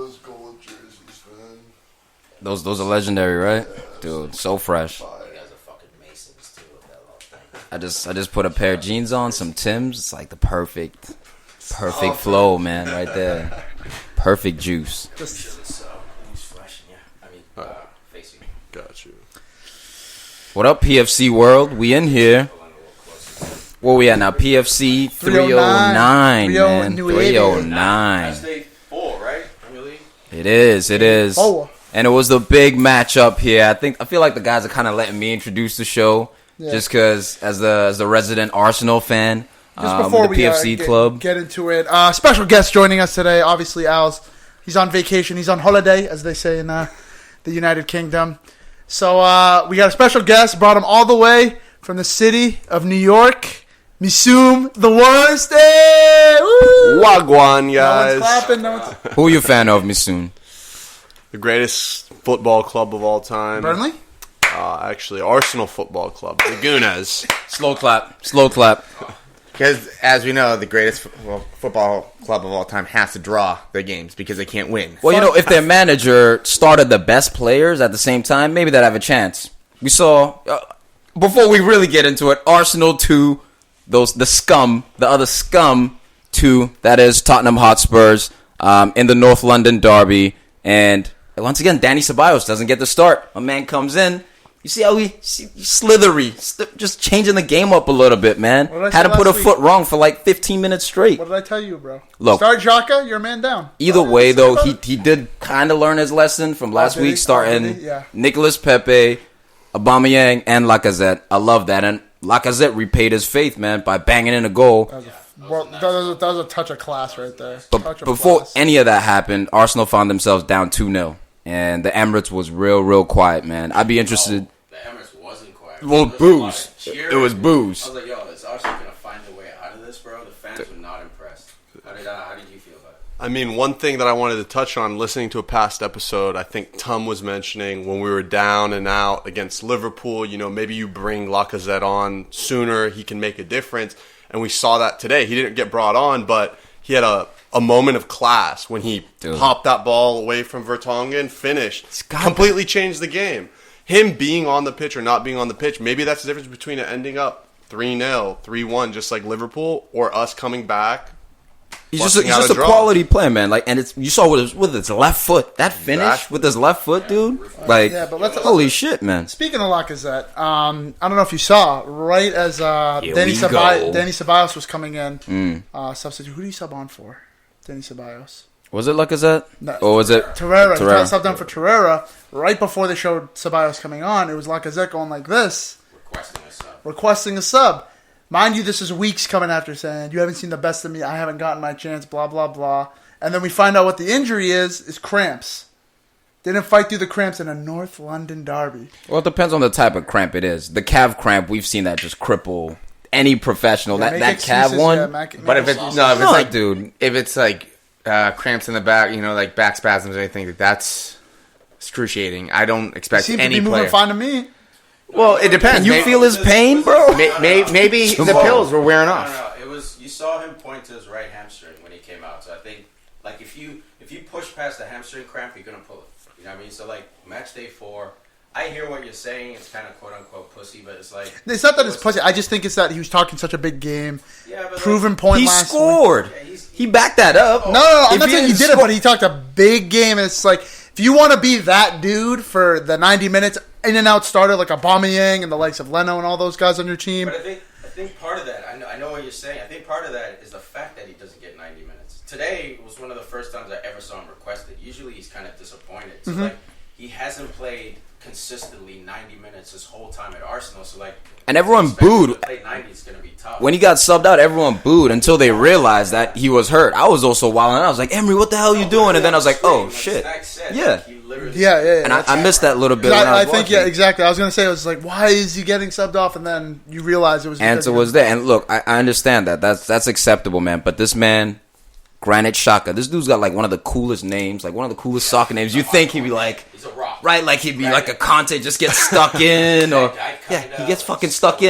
those gold jerseys, man. Those are legendary, right? Yeah, Dude, so fresh. You guys are fucking Masons too with that little thing. I just put a pair of jeans on, some Timbs. It's like the perfect flow, man, right there. Perfect juice. He's flashing, yeah. I mean, facing. Got you. What up, PFC world? We in here. Where we at now? PFC 309, man. 309. That's day 4, right? Premier League? It is. Oh. And it was the big matchup here. I feel like the guys are kind of letting me introduce the show, just because as the resident Arsenal fan, just before the we PFC club. Get into it. Special guest joining us today. Obviously, Al's. He's on vacation. He's on holiday, as they say in the United Kingdom. So we got a special guest. Brought him all the way from the city of New York. Missoum, the worst. Hey! Woo! Wagwan, guys. No one's clapping. Who are you a fan of, Missoum? The greatest football club of all time. Burnley? Actually, Arsenal Football Club. The Gunners. Slow clap. Because, as we know, the greatest football club of all time has to draw their games because they can't win. Well, if their manager started the best players at the same time, maybe they'd have a chance. We saw, before we really get into it, Arsenal 2, the other scum 2, that is Tottenham Hotspurs, in the North London derby. And once again, Danny Ceballos doesn't get the start. A man comes in. You see how slithery, just changing the game up a little bit, man. Had to put a foot wrong for like 15 minutes straight. What did I tell you, bro? Look, start Xhaka, you're a man down. Either way, though, he did kind of learn his lesson from last week, starting Nicolas Pepe, Aubameyang, and Lacazette. I love that. And Lacazette repaid his faith, man, by banging in a goal. That was a touch of class right there. But before any of that happened, Arsenal found themselves down 2-0. And the Emirates was real quiet, man. I'd be interested. The Emirates wasn't quiet. Well, booze. It was booze. I was like, yo, is Arsenal going to find a way out of this, bro? The fans were not impressed. How did you feel about it? I mean, one thing that I wanted to touch on, listening to a past episode, I think Tom was mentioning when we were down and out against Liverpool, maybe you bring Lacazette on sooner, he can make a difference. And we saw that today. He didn't get brought on, but he had a moment of class when he popped that ball away from Vertonghen, finished, completely changed the game. Him being on the pitch or not being on the pitch, maybe that's the difference between it ending up 3-0, 3-1, just like Liverpool, or us coming back. He's just a quality player, man. And you saw with his left foot, that finish with his left foot, dude. Holy shit, man. Speaking of Lacazette, I don't know if you saw right as Danny Ceballos was coming in, substitute. Who do you sub on for? Danny Ceballos. Was it Lacazette? No, or was it Torreira? He subbed down for Torreira right before they showed Ceballos coming on. It was Lacazette going like this, requesting a sub. Mind you, this is weeks coming after saying, you haven't seen the best of me, I haven't gotten my chance, blah, blah, blah. And then we find out what the injury is cramps. Didn't fight through the cramps in a North London derby. Well, it depends on the type of cramp it is. The calf cramp, we've seen that just cripple any professional. That calf one. But if it's like cramps in the back, like back spasms or anything, that's excruciating. I don't expect any player. Seems to be moving fine to me. Well, it depends. You feel his pain, bro? Maybe the pills were wearing off. No. It was, you saw him point to his right hamstring when he came out. So I think, if you push past the hamstring cramp, you're gonna pull it. You know what I mean? So match day 4, I hear what you're saying. It's kind of quote unquote pussy, but it's like it's not that it's pussy. I just think it's that he was talking such a big game. Yeah, but proven point. He last scored. Week. He backed that up. No. I'm not saying he did it, but he talked a big game. And it's like, if you want to be that dude for the 90 minutes, in and out starter like Aubameyang and the likes of Leno and all those guys on your team. But I think part of that, I know what you're saying. I think part of that is the fact that he doesn't get 90 minutes. Today was one of the first times I ever saw him requested. Usually he's kind of disappointed. So he hasn't played consistently 90 minutes his whole time at Arsenal. So and everyone booed. Play 90 is going to be tough. When he got subbed out, everyone booed until they realized that he was hurt. I was also wilding. I was like, Emery, what the hell are you doing? And then I was like, oh shit. Yeah. And I missed that little bit. I think, exactly. I was going to say, it was like, why is he getting subbed off? And then you realize it was. Answer was there. And look, I understand that. That's acceptable, man. But this man, Granit Xhaka, this dude's got one of the coolest names, one of the coolest soccer names. You think he'd be he's a rock. Right, he'd be like a Conte, just gets stuck in. Or he gets fucking stuck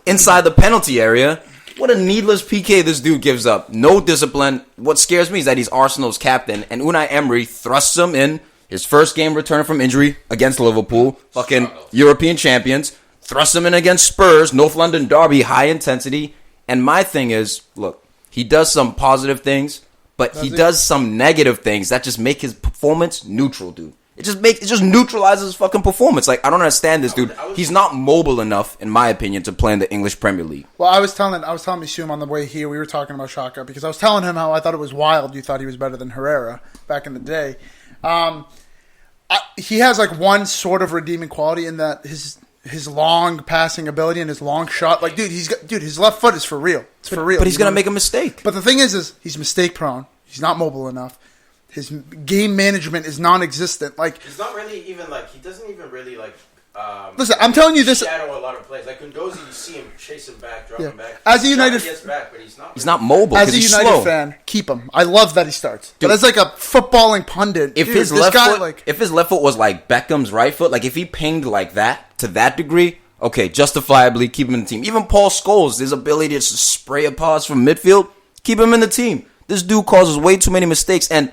inside the penalty area. What a needless PK this dude gives up. No discipline. What scares me is that he's Arsenal's captain, and Unai Emery thrusts him in his first game return from injury against Liverpool, fucking European champions. Thrusts him in against Spurs, North London derby, high intensity. And my thing is, look, he does some positive things, but he does some negative things that just make his performance neutral, dude. It just neutralizes his fucking performance. Like, I don't understand this dude. He's not mobile enough, in my opinion, to play in the English Premier League. Well, I was telling Missoum on the way here, we were talking about Xhaka, because I was telling him how I thought it was wild you thought he was better than Herrera back in the day. He has like one sort of redeeming quality in that his long passing ability and his long shot. Like, dude, his left foot is for real. It's for real. But he's going to make a mistake. But the thing is he's mistake prone. He's not mobile enough. His game management is non-existent. Like, he's not really even like, he doesn't even really like. Listen, I'm telling you this. Shadow a lot of plays. Like Gundozi, you see him chase him back, drop him back. As a United, gets back, but he's not mobile. As a he's United slow. fan, keep him. I love that he starts. Dude, but as like a footballing pundit, if his left foot was like Beckham's right foot, like if he pinged like that to that degree, okay, justifiably keep him in the team. Even Paul Scholes, his ability to spray a pass from midfield, keep him in the team. This dude causes way too many mistakes, and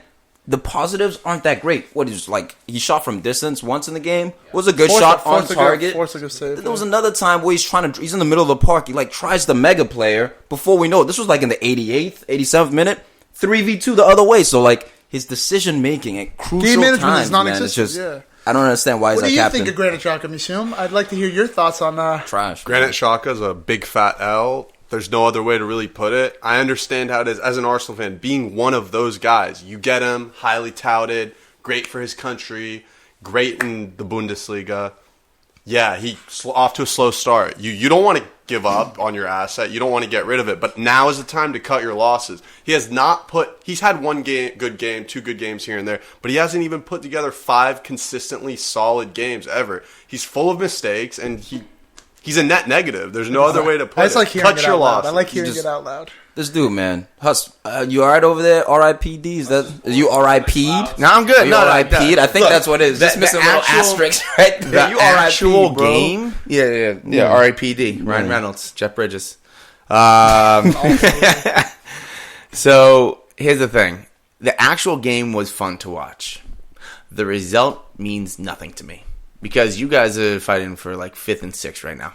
the positives aren't that great. What is like? He shot from distance once in the game. Was a good shot on target. There was another time where he's in the middle of the park. He like tries the mega player. Before we know it, this was like in the 88th, 87th minute, 3v2 the other way. So like his decision making at crucial game management times, is non-existent. Man, it's just I don't understand why he's that captain. What do you think of Granit Xhaka, Missoum? I'd like to hear your thoughts on trash. Granit Xhaka's a big fat L. There's no other way to really put it. I understand how it is, as an Arsenal fan, being one of those guys. You get him, highly touted, great for his country, great in the Bundesliga. Yeah, he's off to a slow start. You don't want to give up on your asset. You don't want to get rid of it. But now is the time to cut your losses. He's had one good game, 2 good games here and there, but he hasn't even put together 5 consistently solid games ever. He's full of mistakes, and he's a net negative. There's no other way to put it. Like cut your losses. I like hearing it out loud. This dude, man. Huss, you all right over there? R.I.P.D.? Is you R.I.P'd? No, I'm good. No, R.I.P'd? I think that's what it is. Just missing a little asterisk right there. You actual game? Yeah. R.I.P.D. Ryan Reynolds, Jeff Bridges. So, here's the thing. The actual game was fun to watch. The result means nothing to me. Because you guys are fighting for like 5th and 6th right now.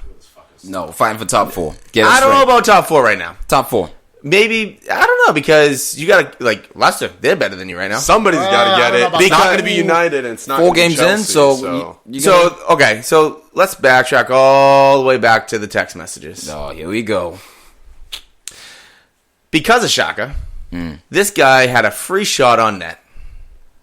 No, fighting for top 4. I don't know about top 4 right now. Top 4. Maybe, I don't know, because you got to, like, Leicester, they're better than you right now. Somebody's got to get it. It's not going to be United, and it's not 4 games Chelsea, in, so so let's backtrack all the way back to the text messages. Oh, here we go. Because of Xhaka, this guy had a free shot on net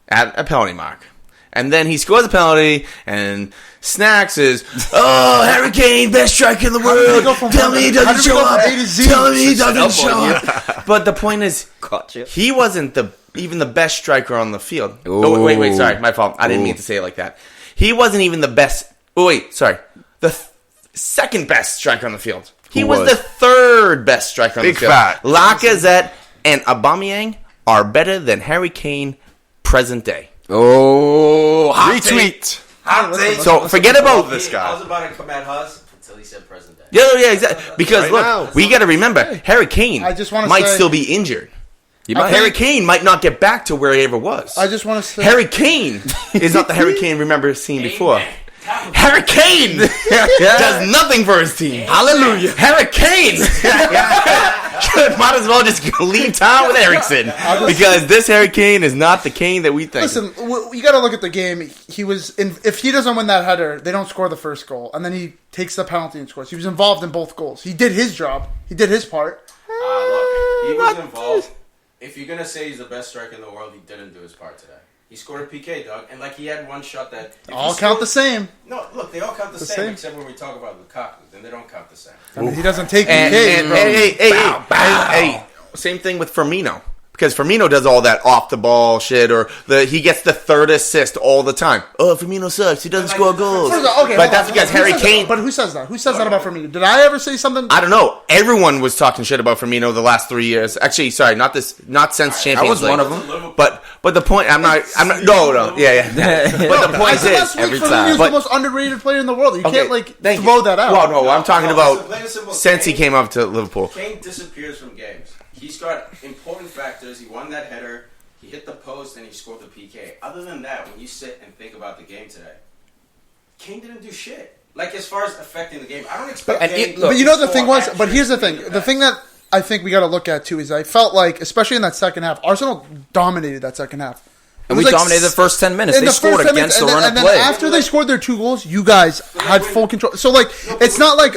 at a penalty mark. And then he scores a penalty, and Snacks is, Harry Kane, best striker in the world. Tell me he doesn't show up. Tell me he doesn't show up. But the point is, he wasn't even the best striker on the field. Ooh. Oh, wait, sorry, my fault. I didn't mean to say it like that. He wasn't even the best. The second best striker on the field. He was the third best striker on the field. Big fat. Lacazette and Aubameyang are better than Harry Kane present day. Oh, retweet. So forget about this guy. I was about to come at Huss until he said present day. Yeah, exactly. Because look, we got to remember, Harry Kane might still be injured. Harry Kane might not get back to where he ever was. I just want to say, Harry Kane is not the Harry Kane remember seeing before. Harry Kane does nothing for his team. Hallelujah. Harry Kane might as well just leave town with Eriksen, because this Harry Kane is not the Kane that we think. Listen, you got to look at the game. He was if he doesn't win that header, they don't score the first goal, and then he takes the penalty and scores. He was involved in both goals. He did his job. He did his part. Look, he was involved. If you're gonna say he's the best striker in the world, he didn't do his part today. He scored a PK, dog, and like he had one shot that all count the same. No, look, they all count the same, except when we talk about Lukaku, then they don't count the same. I mean, he doesn't take PKs. Hey, same thing with Firmino. Because Firmino does all that off the ball shit, or he gets the third assist all the time. Oh, Firmino sucks. He doesn't score goals. Okay, but that's because Harry Kane. But who says that? Who says that about Firmino? Did I ever say something? I don't know. Everyone was talking shit about Firmino the last 3 years. Actually, sorry, not since Champions League. I was one of them. But the point, I'm not. No, yeah. But the point is, every time. Firmino's the most underrated player in the world. You can't throw that out. Well, no, I'm talking about since he came up to Liverpool. Kane disappears from games. He's got important factors. He won that header. He hit the post and he scored the PK. Other than that, when you sit and think about the game today, Kane didn't do shit. Like, as far as affecting the game, I don't expect Kane. But you know the thing was. But here's the thing. The thing that I think we got to look at too is I felt like, especially in that second half, Arsenal dominated that second half. And we dominated the first 10 minutes. They scored against the run of play. And then after they scored their 2 goals, you guys had full control. So it's not like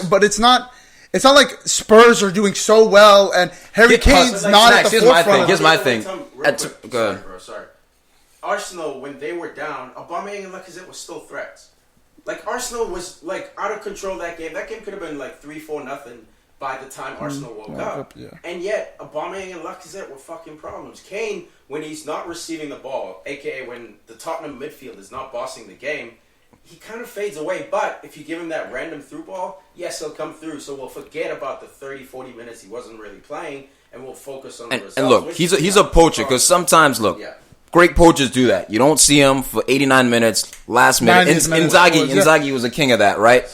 Spurs are doing so well and Harry Kane's not at the forefront. Here's my thing. Go ahead. Sorry. Arsenal, when they were down, Aubameyang and Lacazette were still threats. Like, Arsenal was out of control that game. That game could have been 3-4-0 by the time Arsenal woke up. Yeah. And yet, Aubameyang and Lacazette were fucking problems. Kane, when he's not receiving the ball, a.k.a. when the Tottenham midfield is not bossing the game, he kind of fades away. But if you give him that random through ball, yes, he'll come through. So we'll forget about the 30, 40 minutes he wasn't really playing, and we'll focus on the results. And look, he's a poacher, because sometimes, great poachers do that. You don't see him for 89 minutes, last minute. Inzaghi was a king of that, right?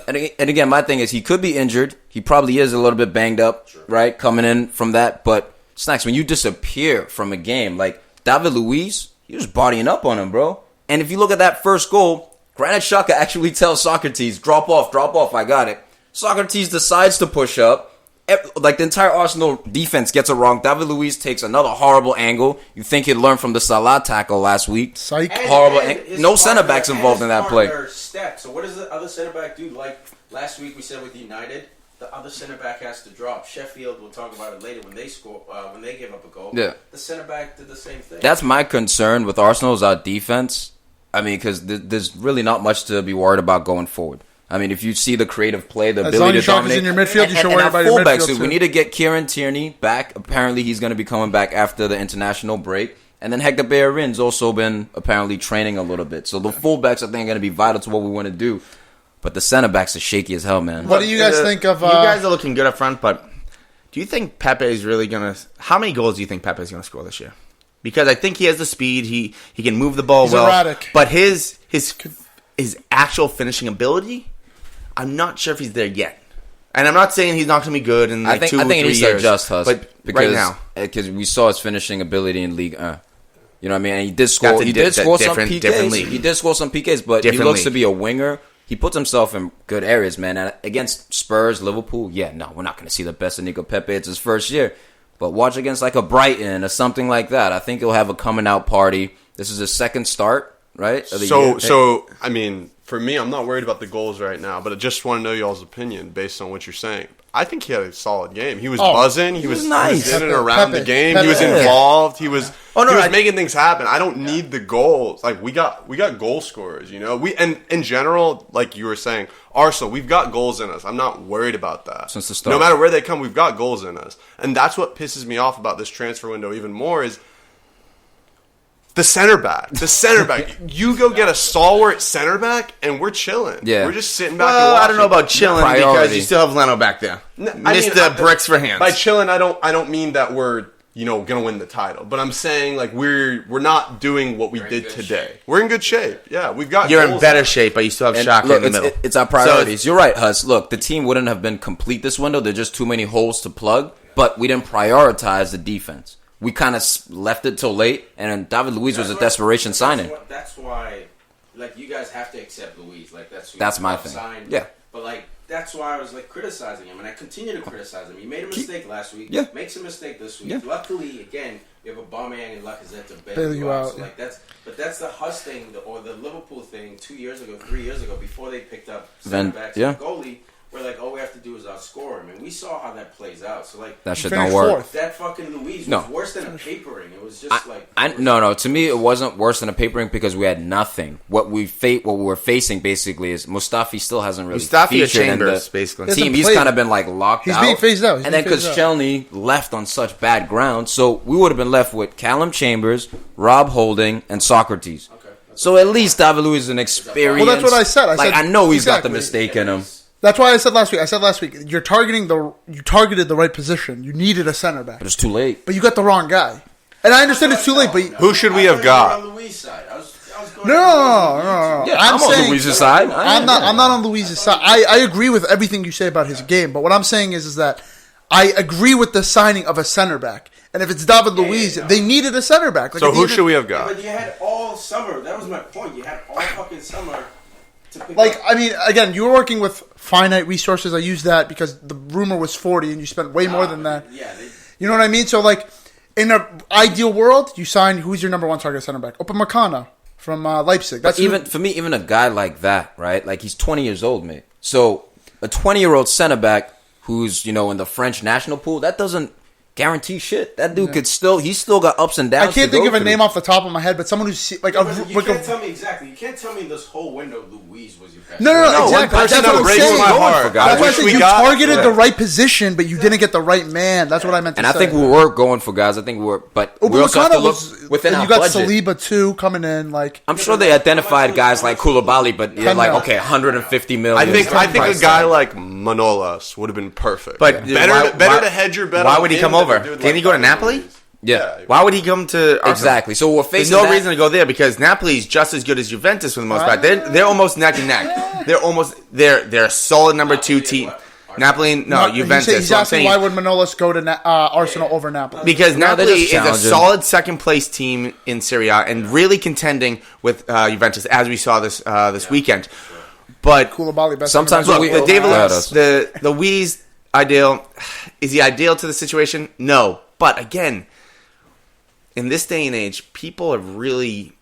And again, my thing is he could be injured. He probably is a little bit banged up, right, coming in from that. But, Snacks, when you disappear from a game, like David Luiz, he was bodying up on him, bro. And if you look at that first goal, Granit Xhaka actually tells Socrates, drop off, I got it. Socrates decides to push up. Like, the entire Arsenal defense gets it wrong. David Luiz takes another horrible angle. You think he'd learn from the Salah tackle last week. Psych. Horrible. No center-backs involved in that play. Step. So what does the other center-back do? Like last week we said with United, the other center-back has to drop. Sheffield, we'll talk about it later, when they gave up a goal. Yeah. The center-back did the same thing. That's my concern with Arsenal is our defense. I mean, because there's really not much to be worried about going forward. I mean, if you see the creative play, the ability to dominate. As long as in your midfield, you should worry about your midfield too. We need to get Kieran Tierney back. Apparently, he's going to be coming back after the international break. And then Hector Bellerin's also been apparently training a little bit. So the fullbacks, I think, are going to be vital to what we want to do. But the center backs are shaky as hell, man. What do you guys think of... You guys are looking good up front, but do you think Pepe is really going to... How many goals do you think Pepe is going to score this year? Because I think he has the speed. He can move the ball well. Erratic. But his actual finishing ability... I'm not sure if he's there yet. And I'm not saying he's not going to be good in 2 or 3 years. I think he needs to adjust, Huss. But right now. Because we saw his finishing ability in League 1. You know what I mean? And he did score. He did score some PKs. He did score some PKs, but he looks to be a winger. He puts himself in good areas, man. And against Spurs, Liverpool, we're not going to see the best of Nico Pepe. It's his first year. But watch against like a Brighton or something like that. I think he'll have a coming out party. This is his second start, right? So I mean... For me, I'm not worried about the goals right now, but I just want to know y'all's opinion based on what you're saying. I think he had a solid game. He was buzzing. He was nice. He was in and around the game. He was involved. He was making things happen. I don't need the goals. Like we got goal scorers, you know. And in general, like you were saying, Arsenal, we've got goals in us. I'm not worried about that. Since the start. No matter where they come, we've got goals in us. And that's what pisses me off about this transfer window even more is the center back. You go get a stalwart center back, and we're chilling. Yeah. We're just sitting back and watching. I don't know about chilling because you still have Leno back there. Mr. Bricks for hands. By chilling, I don't mean that we're going to win the title. But I'm saying, like, we're not doing what we did today. Shape. We're in good shape. Yeah, we've got You're in better shape, but you still have Xhaka in the middle. It's our priorities. So, you're right, Huss. Look, the team wouldn't have been complete this window. There's just too many holes to plug. But we didn't prioritize the defense. We kind of left it till late, and David Luiz was a desperation signing. That's why, like, you guys have to accept Luiz. Like, that's my thing. Signed. Yeah. But, like, that's why I was, like, criticizing him, and I continue to criticize him. He made a mistake last week. Yeah. Makes a mistake this week. Yeah. Luckily, again, you have Aubameyang and Lacazette to bail you out. So, like, that's the Huss thing, or the Liverpool thing 2 years ago, 3 years ago, before they picked up center backs and goalie. we're like, all we have to do is outscore him, and we saw how that plays out. So like That shit finished don't work. fourth. that fucking Luis No. was worse than a papering. It was just No. To me, it wasn't worse than a papering because we had nothing. What we were facing basically is Mustafi still hasn't really Mustafi or featured in Chambers, the basically. team. Hasn't He's played. kind of been like locked He's out. being phased out. And then because Shelny left on such bad ground, so we would have been left with Callum Chambers, Rob Holding, and Socrates. So at least David Luiz is an experienced. Well, that's what I said. I I said- know he's got the exactly. mistake in him. That's why I said last week. You targeted the right position. You needed a center back, But it's too late. but you got the wrong guy. And I understand it's too late, but Who should we have got? On Luis' side, I was going no. Yeah, I'm I'm on saying Luiz's side. I'm not on Luiz's side. I agree with everything you say about his game, but what I'm saying is that I agree with the signing of a center back. And if it's David Luiz, they needed a center back. Like, So they who needed- should we have Yeah, got? but you had all summer. That was my point. You had all fucking summer to pick Like, up. I mean, again, you were working with finite resources. I use that because the rumor was 40 and you spent way more than that. Yeah, You know what I mean? So, like, in an ideal world, you sign, who's your number one target center back? Upamecano from Leipzig. That's For me, even a guy like that, right? Like he's 20 years old, mate. So a 20-year-old center back who's in the French national pool, that doesn't guarantee shit. That dude he's still got ups and downs. I can't think of a name off the top of my head, but someone who's like you can't tell me exactly. You can't tell me this whole window Luis was your best. No, No, one exactly. person That's what that I'm breaks saying. my heart. That's why I wish said we you got- targeted yeah. the right position, but you didn't get the right man. That's what I meant to And say. I think we were going for guys. I think we were, but we also have to Upamecano look was within and our you got budget. Saliba too coming in. Like I'm sure they identified guys like Koulibaly, but you're like, mil. okay, 150 million. I think a price guy tag. like Manolas would have been perfect. But better why- to hedge your bet. why on would he him come than over? do it Didn't he go to David Napoli? Luiz. Yeah. Why would he come to Arsenal? Exactly. So we're There's facing no that. reason to go there because Napoli's just as good as Juventus for the most part. They're almost neck and neck. They're a solid number 2 team. Napoli, no, Juventus. He's So I'm asking saying why would Manolas go to Arsenal over Napoli? because No, they're Napoli just is a challenging. solid second place team in Serie A and really contending with Juventus as we saw this weekend. But Koulibaly best. Sometimes center look, back. the David Let Luiz, us. the Luiz ideal, is he ideal to the situation? No. But again, in this day and age, people have really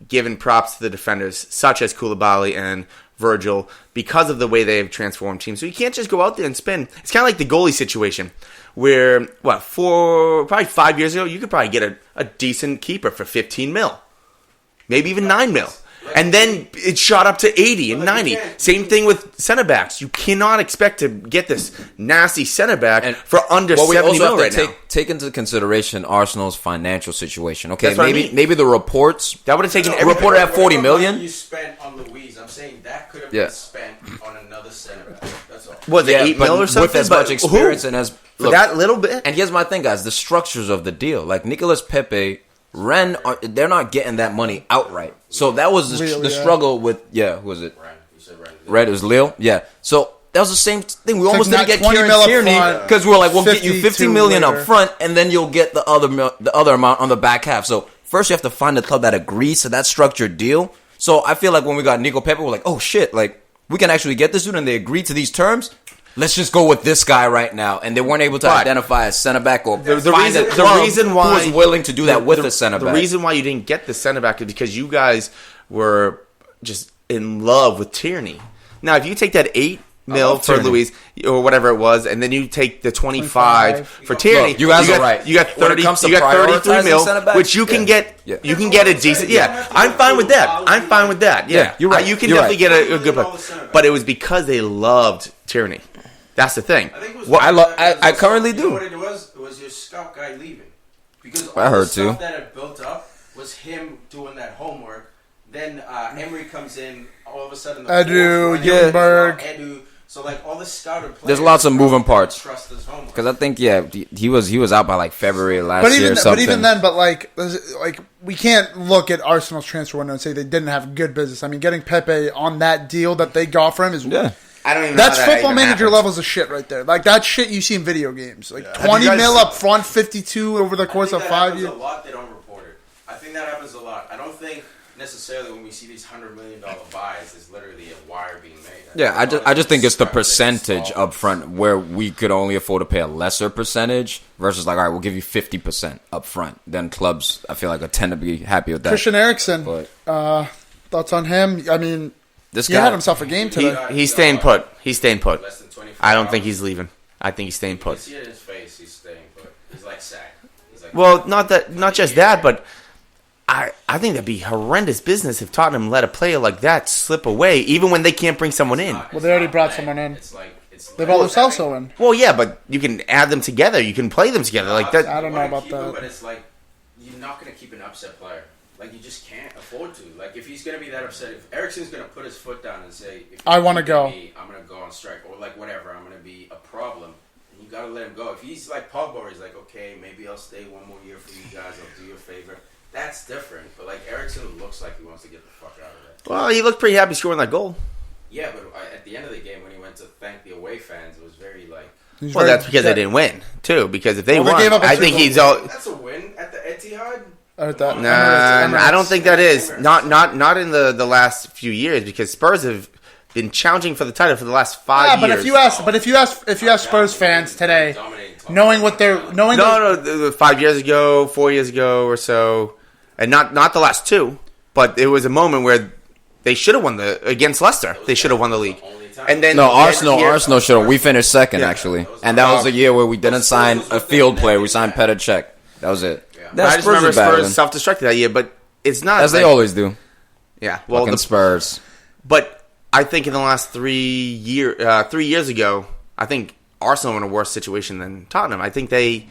given props to the defenders, such as Koulibaly and Virgil, because of the way they have transformed teams. So you can't just go out there and spin. It's kind of like the goalie situation, where, probably 5 years ago, you could probably get a decent keeper for 15 mil. Maybe even 9 mil. And then it shot up to 80 and 90. Same thing with center backs. You cannot expect to get this nasty center back for under Well, we 70 also mil have to right now. take into consideration Arsenal's financial situation. Okay, That's what I maybe mean. maybe the reports That would have taken No, every reported at 40 million. You spent on Luis. I'm saying that could have Yeah. been spent on another center back. That's all. Was it 8 but mil or something? with as But much experience who? and as For that little bit? And here's my thing, guys: the structures of the deal, like Nicolas Pepe, Ren, they're not getting that money outright. So that was the Really, yeah. struggle with who was it? Ren, you said Ren. Red was Lille, yeah. So that was the same thing. We almost like didn't get 20 Kieran mil up Tierney front, because we were like, we'll get you 50 52 million later. up front, and then you'll get the other amount on the back half. So first, you have to find a club that agrees to that structured deal. So I feel like when we got Nico Pepe, we're like, oh shit, like we can actually get this dude, and they agreed to these terms. Let's just go with this guy right now, and they weren't able to But identify a center back or the find reason- a the club reason who why- was willing to do that with a center The back. reason why you didn't get the center back is because you guys were just in love with Tierney. Now, if you take that 8 mil love for Tierney. Luis or whatever it was, and then you take the 25 for Tierney, Look, you guys are right. You got When it 30. comes to You got 33 prioritizing mil, center backs, which you can yeah. get. Yeah. You can get a decent. Yeah, I'm fine with that. I'm fine with that. Yeah, you're right. You can You're definitely right. get a good player, but it was because they loved Tierney. That's the thing. I think it was Well, I currently you know do. what it was? It was your scout guy leaving. Because all I heard the stuff too. that had built up was him doing that homework. Then Emery comes in. All of a sudden, the Edu, fourth line Gilbert. is now Edu. So like all the scouted players. There's lots of moving parts. Trust his homework. Because I think he was out by like February last But year. even or something. then, like we can't look at Arsenal's transfer window and say they didn't have good business. I mean, getting Pepe on that deal that they got for him is I don't even. that's know how that football even manager happened. levels of shit right there. Like that shit you see in video games. Like Have 20 you guys- mil up front, 52 over the I course think of that 5 happens years. a lot. They don't report it. I think that happens a lot. I don't think necessarily when we see these $100 million buys, there's literally a wire being made. Yeah, I just think it's the percentage up. up front where we could only afford to pay a lesser percentage versus like, all right, we'll give you 50% up front. Then clubs, I feel like, tend to be happy with that. Christian Eriksen, But thoughts on him? I mean, This He guy had himself a game today. He's staying put. He's staying put. Less than 24 I don't think hours. he's leaving. I think he's staying You can put. see it in his face. He's staying put. He's like sad. He's like, Well, not just that, but I think that'd be horrendous business if Tottenham let a player like that slip away, even when they can't bring someone in. Well, they already brought someone in. They brought Lo Celso in. Well, yeah, but you can add them together. You can play them together like that. I don't know about that. But it's like you're not going to keep an upset player. Like you just can't afford to. Like if he's going to be that upset, if Eriksen's going to put his foot down and say, if I wanna you go. beat me, I'm going to go on strike, or like whatever, I'm going to be a problem. And you got to let him go. If he's like Pogba, where he's like, okay, maybe I'll stay one more year for you guys. I'll do you a favor. That's different. But like Eriksen looks like he wants to get the fuck out of there. Well, he looked pretty happy scoring that goal. Yeah, but at the end of the game, when he went to thank the away fans, it was very like. Well, that's because they didn't win, too. Because if they Well, they won, gave up a I think Super he's all. That's a win at the Etihad. Nah, I don't think that is not in the last few years because Spurs have been challenging for the title for the last 5 Yeah, years. but if you ask Spurs fans today, knowing No, 5 years ago, 4 years ago or so, and not the last two, but it was a moment where they should have won against Leicester. They should have won the league, and then No, Arsenal should have. We finished second, actually. And that was the year where we didn't sign a field player. We signed Petr Cech. That was it. I just remember Spurs self-destructed that year, but it's not as they always do. Yeah, well, Fucking Spurs. But I think in the last 3 years ago, I think Arsenal are in a worse situation than Tottenham. I think they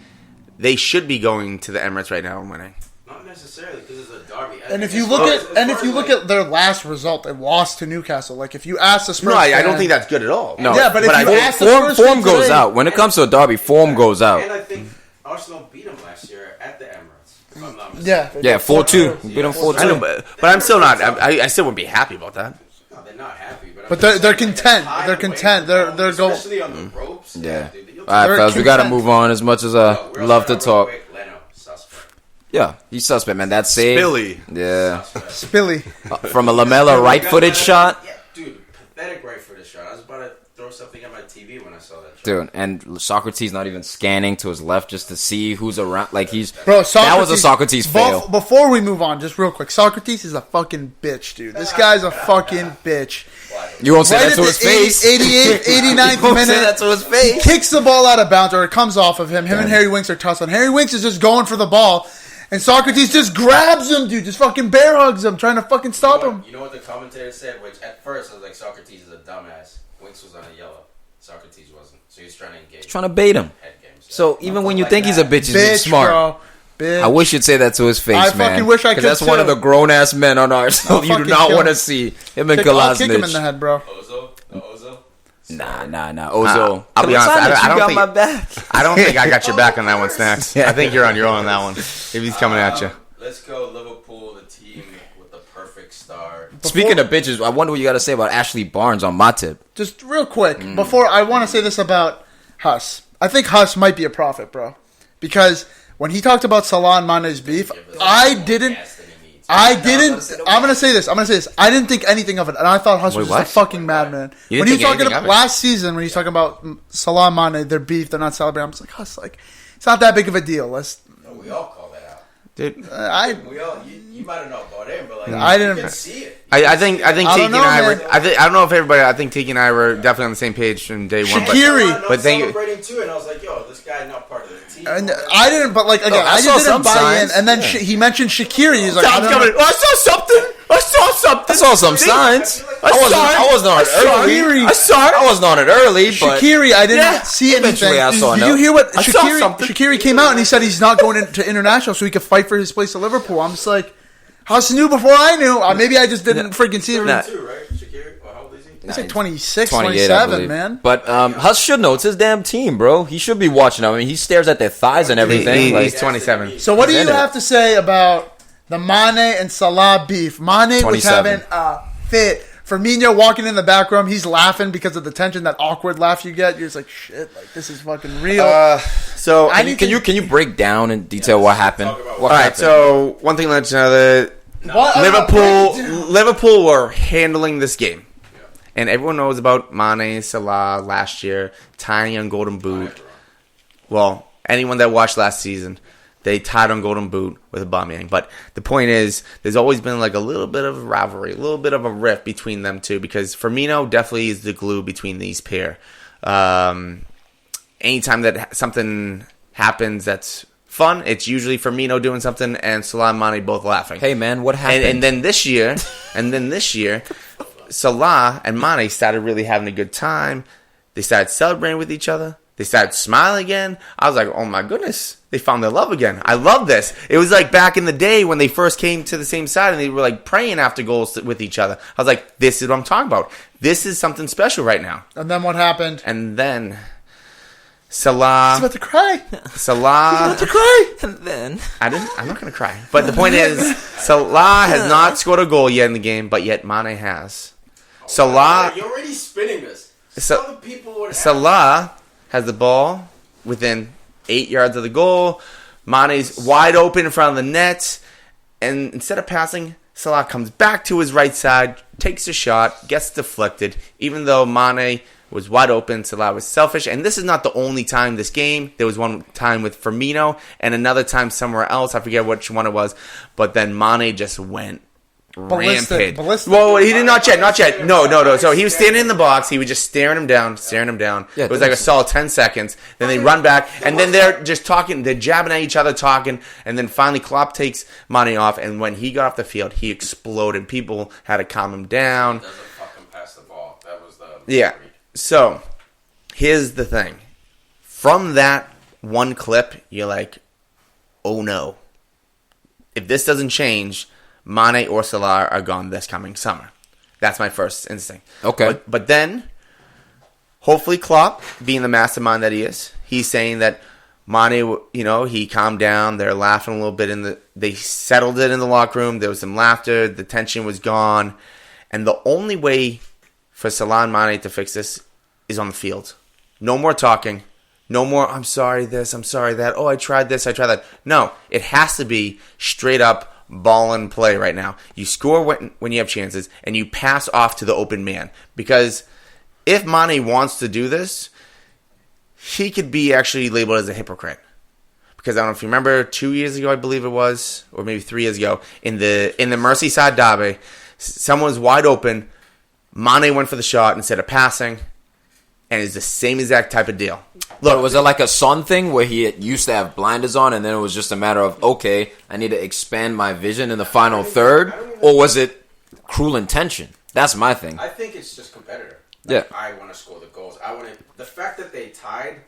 should be going to the Emirates right now and winning. Not necessarily because it's a derby. And if you look at their last result, they lost to Newcastle. Like if you ask the Spurs, No, I don't think that's good at all. No, yeah, but if you ask the Spurs form fan goes today- out. When it comes to a derby, form goes out. And I think Arsenal beat them last year at the Emirates. If I'm not mistaken. Yeah, Yeah, 4-2. We beat them I 4-2. know, but I'm still not. I still wouldn't be happy about that. No, they're not happy. But I'm they're just saying, content. like, They're content. They're going. especially on the ropes. Yeah. Dude, you'll All right, They're fellas, we got to content. move on as much as I We're love to real talk. quick. Leno, suspect. Yeah, he's suspect, man. That save. Billy. Yeah. Suspect. Spilly. From a Lamella right-footed shot. Yeah, dude, pathetic right-footed shot. I was about to throw something at my TV when I saw that shot. Dude, and Socrates not even scanning to his left just to see who's around. Like, he's... Bro, Socrates, that was a Socrates fail. Before we move on, just real quick, Socrates is a fucking bitch, dude. This guy's a fucking bitch. You won't say Right that at to the his face. 88th, 89th You won't say minute, that to his he face. kicks the ball out of bounds, or it comes off of him. Him and Harry Winks are tussling. Harry Winks is just going for the ball, and Socrates just grabs him, dude. Just fucking bear hugs him, trying to fucking stop him. You know what the commentator said? Which at first I was like, Socrates is a dumbass. Winks was on a yellow. Socrates wasn't. So he's trying to engage. He's trying to bait him. Head games. So even when you think he's a bitch, he's Bitch, smart. bro. Bitch. I wish you'd say that to his face, I man. fucking wish I 'Cause could, that's one of too. the grown-ass men on Arsenal I'll you do fucking not kill want to him. see. Him and I'll kick him in the Kolasinac. head, bro. Ozo? The Ozo? Nah. Ozil. I'll be honest, I Kolasinac, don't you got think- my back. I don't think I got your back on that one, Snacks. I think you're on your own on that one. If he's coming at you. Let's go Liverpool, the team with the perfect start. Speaking of bitches, I wonder what you got to say about Ashley Barnes on Matip. Just real quick, before I want to say this about Huss. I think Huss might be a prophet, bro. Because when he talked about Salah and Mane's beef, I'm going to say this. I didn't think anything of it. And I thought Huss was Wait, just a fucking madman. You didn't When he was think talking anything about of it? last season, when he was talking about Salah and Mane, their beef, they're not celebrating. I'm just like, Huss, like, it's not that big of a deal. We all call that out. Dude, You might have not bought in, but like, I didn't- you can see it. I think Tiki don't and know, I were. man. I don't know if everybody. I think Tiki and I were definitely on the same page from day one. But Shaqiri. I'm But thank you- celebrating too, and I was like, yo, this guy not part of the team. And I didn't, but like, again, I I saw just some didn't buy in. signs. And then he mentioned Shaqiri. He's like, I Tom's don't coming. know. I saw something. I saw some signs. I wasn't on it early. I wasn't on it early, but Shaqiri, I didn't see anything. eventually I saw Did enough. you hear what I saw something. Shaqiri came out and he said he's not going into international so he could fight for his place at Liverpool. I'm just like, Huss knew before I knew. Maybe I just didn't freaking see it. Nah. too, right? Shaqiri? Well, how old is he? He's like 26, 28, I 27, believe. man. But Huss should know. It's his damn team, bro. He should be watching them. I mean, he stares at their thighs and everything. He's 27. So what do He's you in it. have to say about the Mane and Salah beef? Mane was 27. having a fit. Firmino walking in the back room, he's laughing because of the tension, that awkward laugh you get. You're just like, shit, like this is fucking real. So Can you break down in detail what happened? talk about What all right. happened? So one thing led to another. What? Liverpool were handling this game, and everyone knows about Mane, Salah last year, tiny on Golden Boot. Well, anyone that watched last season, They tied on Golden Boot with Aubameyang. But the point is, there's always been like a little bit of a rivalry, a little bit of a rift between them two, because Firmino definitely is the glue between these pair. Anytime that something happens that's fun, it's usually Firmino doing something and Salah and Mane both laughing. Hey man, what happened? And then this year, Salah and Mane started really having a good time. They started celebrating with each other. They started smiling again. I was like, oh my goodness, they found their love again. I love this. It was like back in the day when they first came to the same side and they were like praying after goals with each other. I was like, this is what I'm talking about. This is something special right now. And then what happened? And then Salah. He's about to cry. Salah. He's about to cry. And then I'm not going to cry. But the point is, Salah has not scored a goal yet in the game, but yet Mane has. Salah. You're already spinning this. So, People would Salah has the ball within 8 yards of the goal. Mane's wide open in front of the net. And instead of passing, Salah comes back to his right side, takes a shot, gets deflected. Even though Mane was wide open, Salah was selfish. And this is not the only time this game. There was one time with Firmino and another time somewhere else. I forget which one it was. But then Mane just went rampage. Ballistic. Well, he did not yet. No. So he was standing in the box. He was just staring him down. Yeah, it was like a solid 10 seconds. Then they run back, and then they're just talking. They're jabbing at each other, talking. And then finally, Klopp takes Mane off. And when he got off the field, he exploded. People had to calm him down. Doesn't fucking pass the ball. That was the Yeah. So here's the thing. From that one clip, you're like, oh no. If this doesn't change, Mane or Salah are gone this coming summer. That's my first instinct. Okay. But then, hopefully Klopp, being the mastermind that he is, he's saying that Mane, he calmed down. They're laughing a little bit. They settled it in the locker room. There was some laughter. The tension was gone. And the only way for Salah and Mane to fix this is on the field. No more talking. No more, I'm sorry this, I'm sorry that. Oh, I tried this, I tried that. No, it has to be straight up ball and play right now. You score when you have chances, and you pass off to the open man. Because if Mane wants to do this, he could be actually labeled as a hypocrite. Because I don't know if you remember 2 years ago, I believe it was, or maybe 3 years ago, in the Merseyside derby, someone was wide open. Mane went for the shot instead of passing, and it's the same exact type of deal. Look, was it like a Son thing where he used to have blinders on, and then it was just a matter of, okay, I need to expand my vision in the final third, or was it cruel intention? That's my thing. I think it's just competitive. Yeah. I want to score the goals. The fact that they tied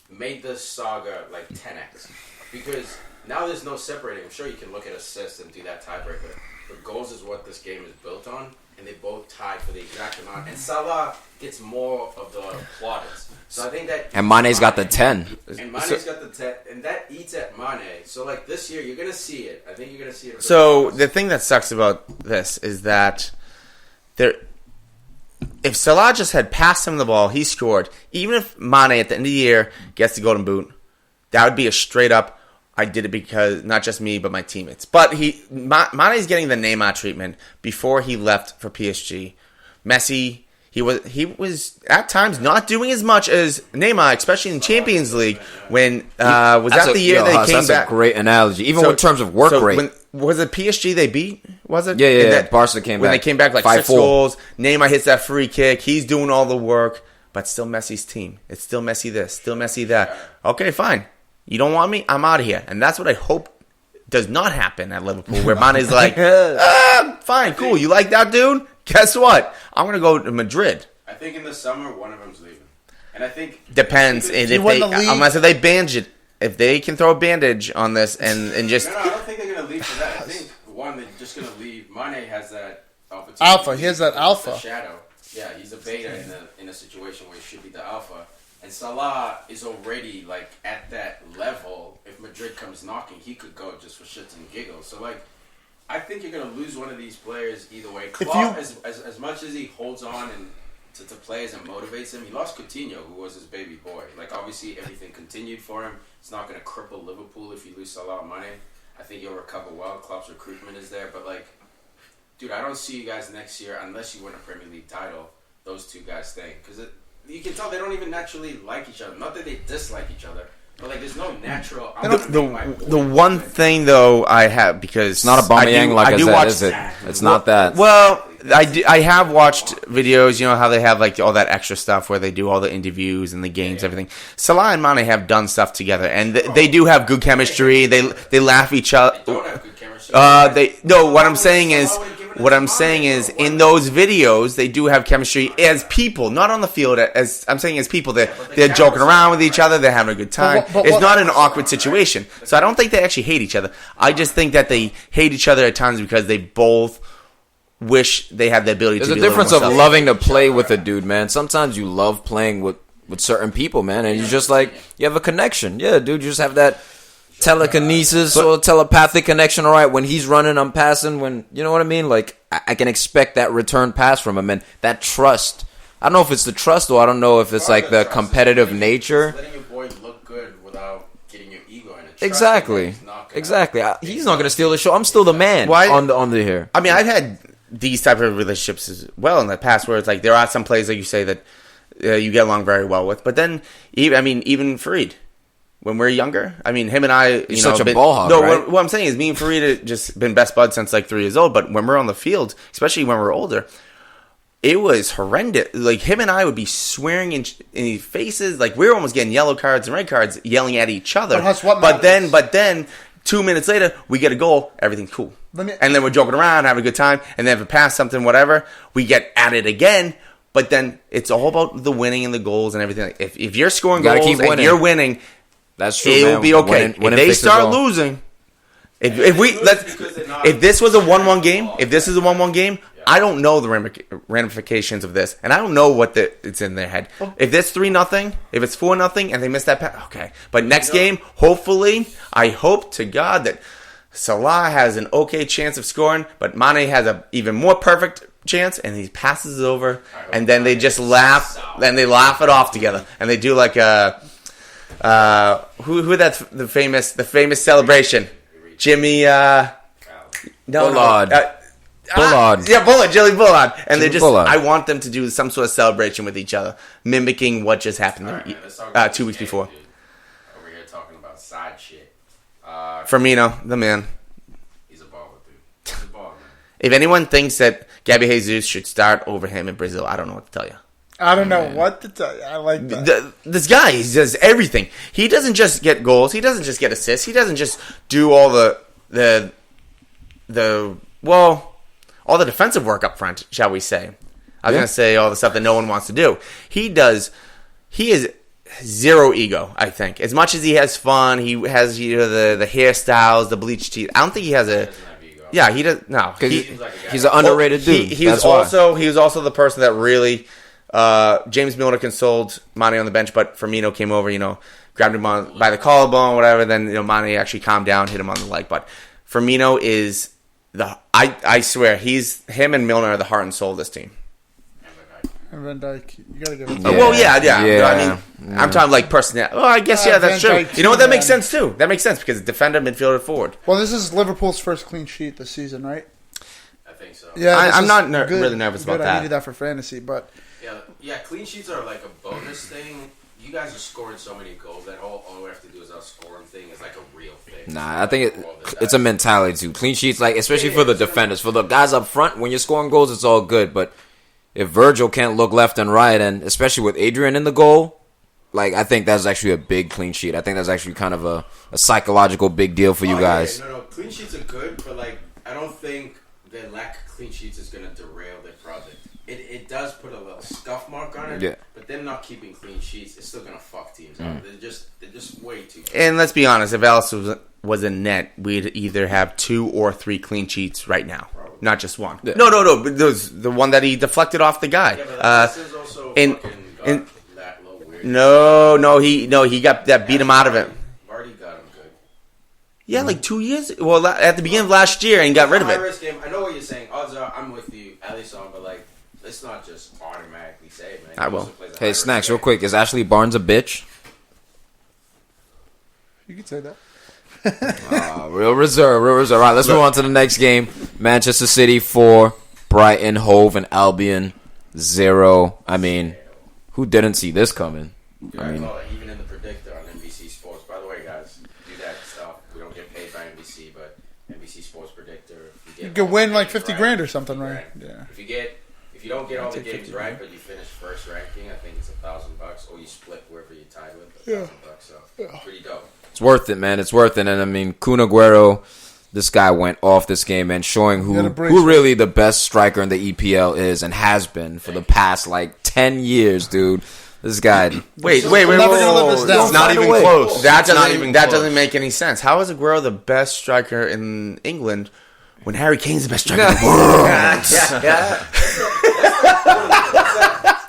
made this saga like 10x. Because now there's no separating. I'm sure you can look at assists and do that tiebreaker. But goals is what this game is built on, and they both tied for the exact amount. And Salah gets more of the plaudits. So I think that... And Mane's got the 10. And Mane's got the 10. And that eats at Mane. So like this year, you're going to see it. I think you're going to see it. So the thing that sucks about this is that if Salah just had passed him the ball, he scored. Even if Mane at the end of the year gets the golden boot, that would be a straight up, I did it because not just me, but my teammates. But Mane's getting the Neymar treatment before he left for PSG. Messi, he was at times not doing as much as Neymar, especially in Champions League. When was that the year they came that's back? That's a great analogy, even in terms of work rate. Was it PSG they beat? Was it? Yeah. Barca came back. When they came back like 5-4. 6 goals, Neymar hits that free kick. He's doing all the work, but still Messi's team. It's still Messi this, still Messi that. Okay, fine. You don't want me? I'm out of here. And that's what I hope does not happen at Liverpool, where Mane's like, fine, cool. You like that, dude? Guess what? I'm going to go to Madrid. I think in the summer, one of them's leaving. And I think... Depends. And unless they bandage it. If they can throw a bandage on this and just... No, I don't think they're going to leave for that. I think, one, they're just going to leave. Mane has that opportunity. Alpha. He has that alpha. Shadow. Yeah, he's a beta in a situation where he should be the alpha. And Salah is already, like, at that level. If Madrid comes knocking, he could go just for shits and giggles. So, like, I think you're going to lose one of these players either way. Klopp, as much as he holds on and to players and motivates him, he lost Coutinho, who was his baby boy. Like, obviously, everything continued for him. It's not going to cripple Liverpool if you lose Salah and Mane. I think you'll recover well. Klopp's recruitment is there. But, like, dude, I don't see you guys next year unless you win a Premier League title, those two guys staying. Because you can tell they don't even naturally like each other. Not that they dislike each other. But like, there's no natural. The one thing though I have, because It's not a Aubameyang like I said, is it? It's not that. Well, I have watched videos, how they have like all that extra stuff where they do all the interviews and the games, everything. Salah and Mane have done stuff together, and they do have good chemistry. They laugh each other. They don't have good chemistry. What I'm saying is in those videos they do have chemistry as people, not on the field. As I'm saying, as people, they're joking around with each other. They're having a good time. It's not an awkward situation. So I don't think they actually hate each other. I just think that they hate each other at times because they both wish they had the ability to be a difference little of more loving to play with a dude, man. Sometimes you love playing with certain people, man, and you just like, you have a connection. Yeah, dude, you just have that telekinesis or telepathic connection. All right, when he's running, I'm passing. When, you know what I mean? Like, I can expect that return pass from him, and that trust. I don't know if it's the trust, or I don't know if it's like the competitive nature. Letting your boy look good without getting your ego in it. Exactly. He's not gonna steal the show. I'm still the man on the here. I mean, I've had these type of relationships as well in the past, where it's like there are some players like you say that you get along very well with, but then even Farid, when we're younger, I mean, him and I, He's such a ball hog, right? What I'm saying is, me and Farid have just been best buds since like 3 years old. But when we're on the field, especially when we're older, it was horrendous. Like, him and I would be swearing in his faces, like we were almost getting yellow cards and red cards, yelling at each other. But then 2 minutes later, we get a goal, everything's cool. And then we're joking around, having a good time, and then if it pass something, whatever, we get at it again. But then it's all about the winning and the goals and everything. If you're scoring goals and you're winning, that's true. It'll be okay. If they start losing, if this was a 1-1 game, if this is a 1-1 game, I don't know the ramifications of this, and I don't know what it's in their head. If it's 3-0, if it's 4-0, and they miss that pass, okay. But next game, hopefully, I hope to God that Salah has an okay chance of scoring, but Mane has an even more perfect chance, and he passes it over, and then they just laugh, then they laugh it off together, and they do like a that's the famous celebration, Jimmy Bullard. Bullard. Jilly Bullard. And they're just, Bullard. I want them to do some sort of celebration with each other, mimicking what just happened 2 weeks before. Dude. Over here talking about side shit. Firmino, the man. He's a baller, dude. He's a baller, man. If anyone thinks that Gabby Jesus should start over him in Brazil, I don't know what to tell you. I don't know what to tell you. I like that. This guy, he does everything. He doesn't just get goals. He doesn't just get assists. He doesn't just do all all the defensive work up front, shall we say. I was going to say all the stuff that no one wants to do. He is zero ego, I think. As much as he has fun, he has the hairstyles, the bleached teeth. I don't think he has a... Yeah, he does... No. He's an underrated dude. He was also the person that really... James Milner consoled Mane on the bench, but Firmino came over, grabbed him by the collarbone, whatever. Then Mane actually calmed down, hit him on the leg. But Firmino is I swear, him and Milner are the heart and soul of this team. And Van Dijk, you gotta give it. I mean, I'm talking like personality. Oh, I guess that's true. Dijk You know what? too, That makes man. sense too. That makes sense because defender, midfielder, forward. Well, this is Liverpool's first clean sheet this season, right? I think so. Yeah, I'm this not is really nervous about I that. needed that for fantasy, but Yeah, clean sheets are like a bonus thing. You guys are scoring so many goals that all we have to do is outscore them thing is like a real thing. Nah, I think it's a mentality too. Clean sheets, like especially for the defenders, for the guys up front. When you're scoring goals, it's all good. But if Virgil can't look left and right, and especially with Adrian in the goal, like I think that's actually a big clean sheet. I think that's actually kind of a psychological big deal for you guys. Yeah, no, clean sheets are good, but like I don't think the lack of clean sheets is going to derail their project. It does put a little scuff mark on it, but them not keeping clean sheets, it's still gonna fuck teams up. They're just way too. And let's be honest, if Alice was in net, we'd either have 2 or 3 clean sheets right now, not just one. Yeah. No. But there's the one that he deflected off the guy. Yeah, but that is also that little weird. No, he got that beat him out of it. Vardy got him good. Yeah, like 2 years. Well, at the beginning of last year, and he got rid of it. High-risk game. I know what you're saying. Odds are, I'm with you, Alisson, but like. It's not just automatically saved, man. I will. Hey, Snacks, real quick. Is Ashley Barnes a bitch? you could say that. Real reserve. All right, let's move on to the next game. Manchester City 4, Brighton, Hove, and Albion 0. I mean, who didn't see this coming? I mean, even in the predictor on NBC Sports. By You could win like 50 grand or something, right? Yeah. If you don't get all the games right, but you finish first ranking, I think it's $1,000, or you split whoever you tied with $1,000. So pretty dope. It's worth it, man. It's worth it. And I mean, Kun Aguero, this guy went off this game and showing who really the best striker in the EPL is and has been for the past like 10 years, dude. This guy. Wait. Never gonna live this down. It's not even close. That doesn't make any sense. How is Aguero the best striker in England when Harry Kane's the best striker in the world?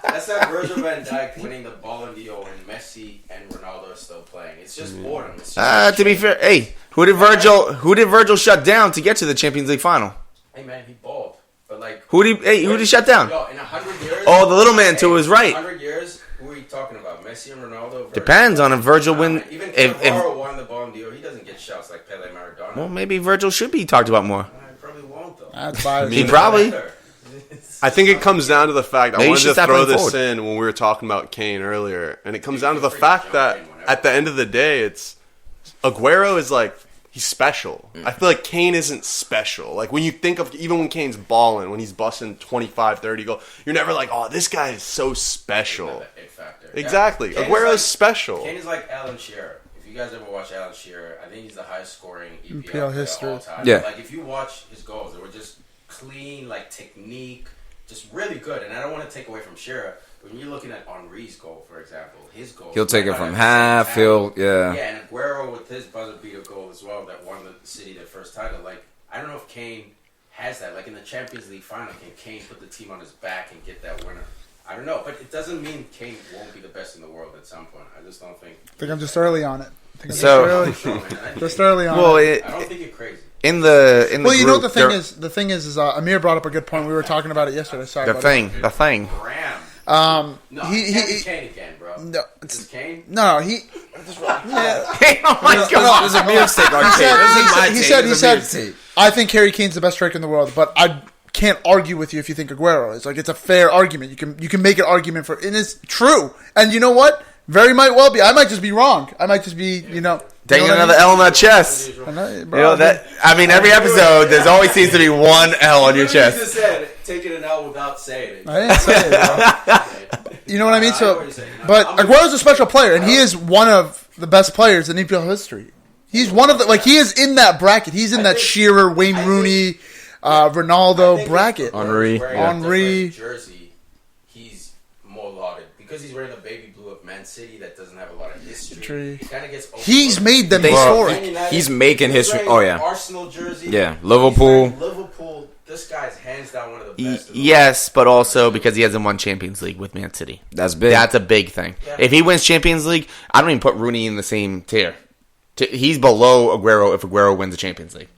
That's that Virgil van Dijk winning the Ballon d'Or and Messi and Ronaldo are still playing. It's just boredom. To be fair, hey, who did Virgil shut down to get to the Champions League final? Hey man, he balled. But like Who did he shut down? Yo, in 100 years. Oh, the little man to his right. 100 years. Who are you talking about? Messi and Ronaldo? Virgil? Depends on if Virgil win. Even If Cannavaro won the Ballon d'Or, he doesn't get shouts like Pele, Maradona. well, maybe Virgil should be talked about more. I probably won't though. That's biased. He probably. I think it comes down to the fact, I Maybe you wanted should to stop throw going this forward. in when we were talking about Kane earlier, and it comes down to the fact that at the end of the day, it's Aguero is like, he's special. I feel like Kane isn't special. Like when you think of, even when Kane's balling, when he's busting 25, 30 goals, you're never like, oh, this guy is so special. Exactly. Kane Aguero is is special. Kane is like Alan Shearer. If you guys ever watch Alan Shearer, I think he's the highest scoring EPL EPL player history. of all time. Yeah. Like if you watch his goals, they were just clean, like technique, just really good. And I don't want to take away from Shearer. When you're looking at Henry's goal, for example, his goal, He'll take it from half. Yeah, and Aguero with his buzzer beater goal as well that won the City their first title. Like I don't know if Kane has that. Like in the Champions League final, can Kane put the team on his back and get that winner? I don't know, but it doesn't mean Kane won't be the best in the world at some point. I just don't think. I think I'm just early on it. Just Well, early on it. I don't think you're crazy. in the Well, you know what group, the thing is? The thing is Amir brought up a good point. We were talking about it yesterday. Sorry the about thing. Ram. that. No, he Kane again, bro. No, It's Kane. no, he. Yeah. Oh my God! This is Amir's take on Kane. This is my take. He This is said, Amir's take. I think Harry Kane's the best striker in the world, but I can't argue with you if you think Aguero is. Like, it's a fair argument. You can make an argument for, and it's true. And you know what? Very might well be. I might just be wrong. I might just be, Taking another L on that chest. I know, You bro, know that. I mean, every episode there's always seems to be one L on your chest. just said taking it out without saying it. I didn't say it, bro. You know what I mean? I know So, what you're saying. but I'm- Aguero's a special player, and he is one of the best players in EPL history. He's one of the he is in that bracket. He's in that Shearer, Wayne Rooney, Ronaldo bracket. Henry. Henry. Jersey, he's more lauded because he's wearing the baby blue of Man City that doesn't have a lot of history. He kind of gets overlooked. He's made them They- historic. He's making history. wearing Oh, yeah. Arsenal jersey. Yeah, He's Liverpool. wearing Liverpool. This guy's hands down one of the best. in the Yes, but also because he hasn't won Champions League with Man City. That's big. That's a big thing. Yeah. If he wins Champions League, I don't even put Rooney in the same tier. He's below Aguero if Aguero wins the Champions League.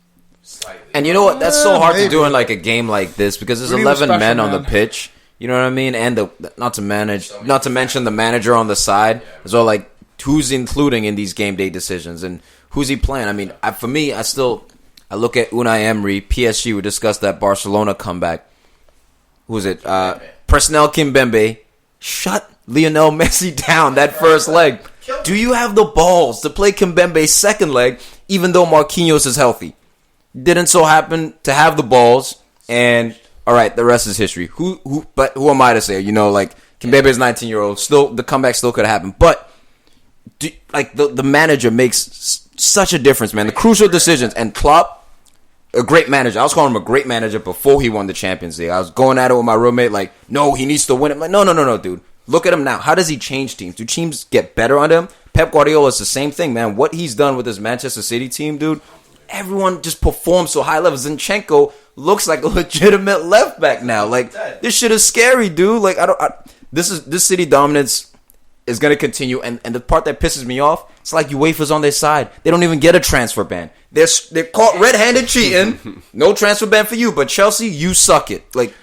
slightly. And you know what? That's so hard to Maybe. do in like a game like this because there's Rooney was 11 men special, on the man. pitch. You know what I mean? And not to mention the manager on the side as well. Like who's including in these game day decisions and who's he playing? I mean, for me, I look at Unai Emery, PSG. We discussed that Barcelona comeback. Who's it? Presnel Kimpembe. Shut Lionel Messi down that first leg. Do you have the balls to play Kimpembe's second leg even though Marquinhos is healthy? Didn't so happen to have the balls, and all right, the rest is history. But who am I to say? Like Kimpembe is 19-year-old. Still, the comeback still could happen. But the manager makes such a difference, man. The crucial decisions, and Klopp, a great manager. I was calling him a great manager before he won the Champions League. I was going at it with my roommate, like, no, he needs to win it. I'm like, no, dude. Look at him now. How does he change teams? Do teams get better under him? Pep Guardiola is the same thing, man. What he's done with his Manchester City team, dude, everyone just performs so high level. Zinchenko looks like a legitimate left back now. Like, this shit is scary, dude. Like, this City dominance is going to continue. And the part that pisses me off, it's like UEFA's on their side. They don't even get a transfer ban. They're caught red-handed cheating. No transfer ban for you. But Chelsea, you suck it. Like,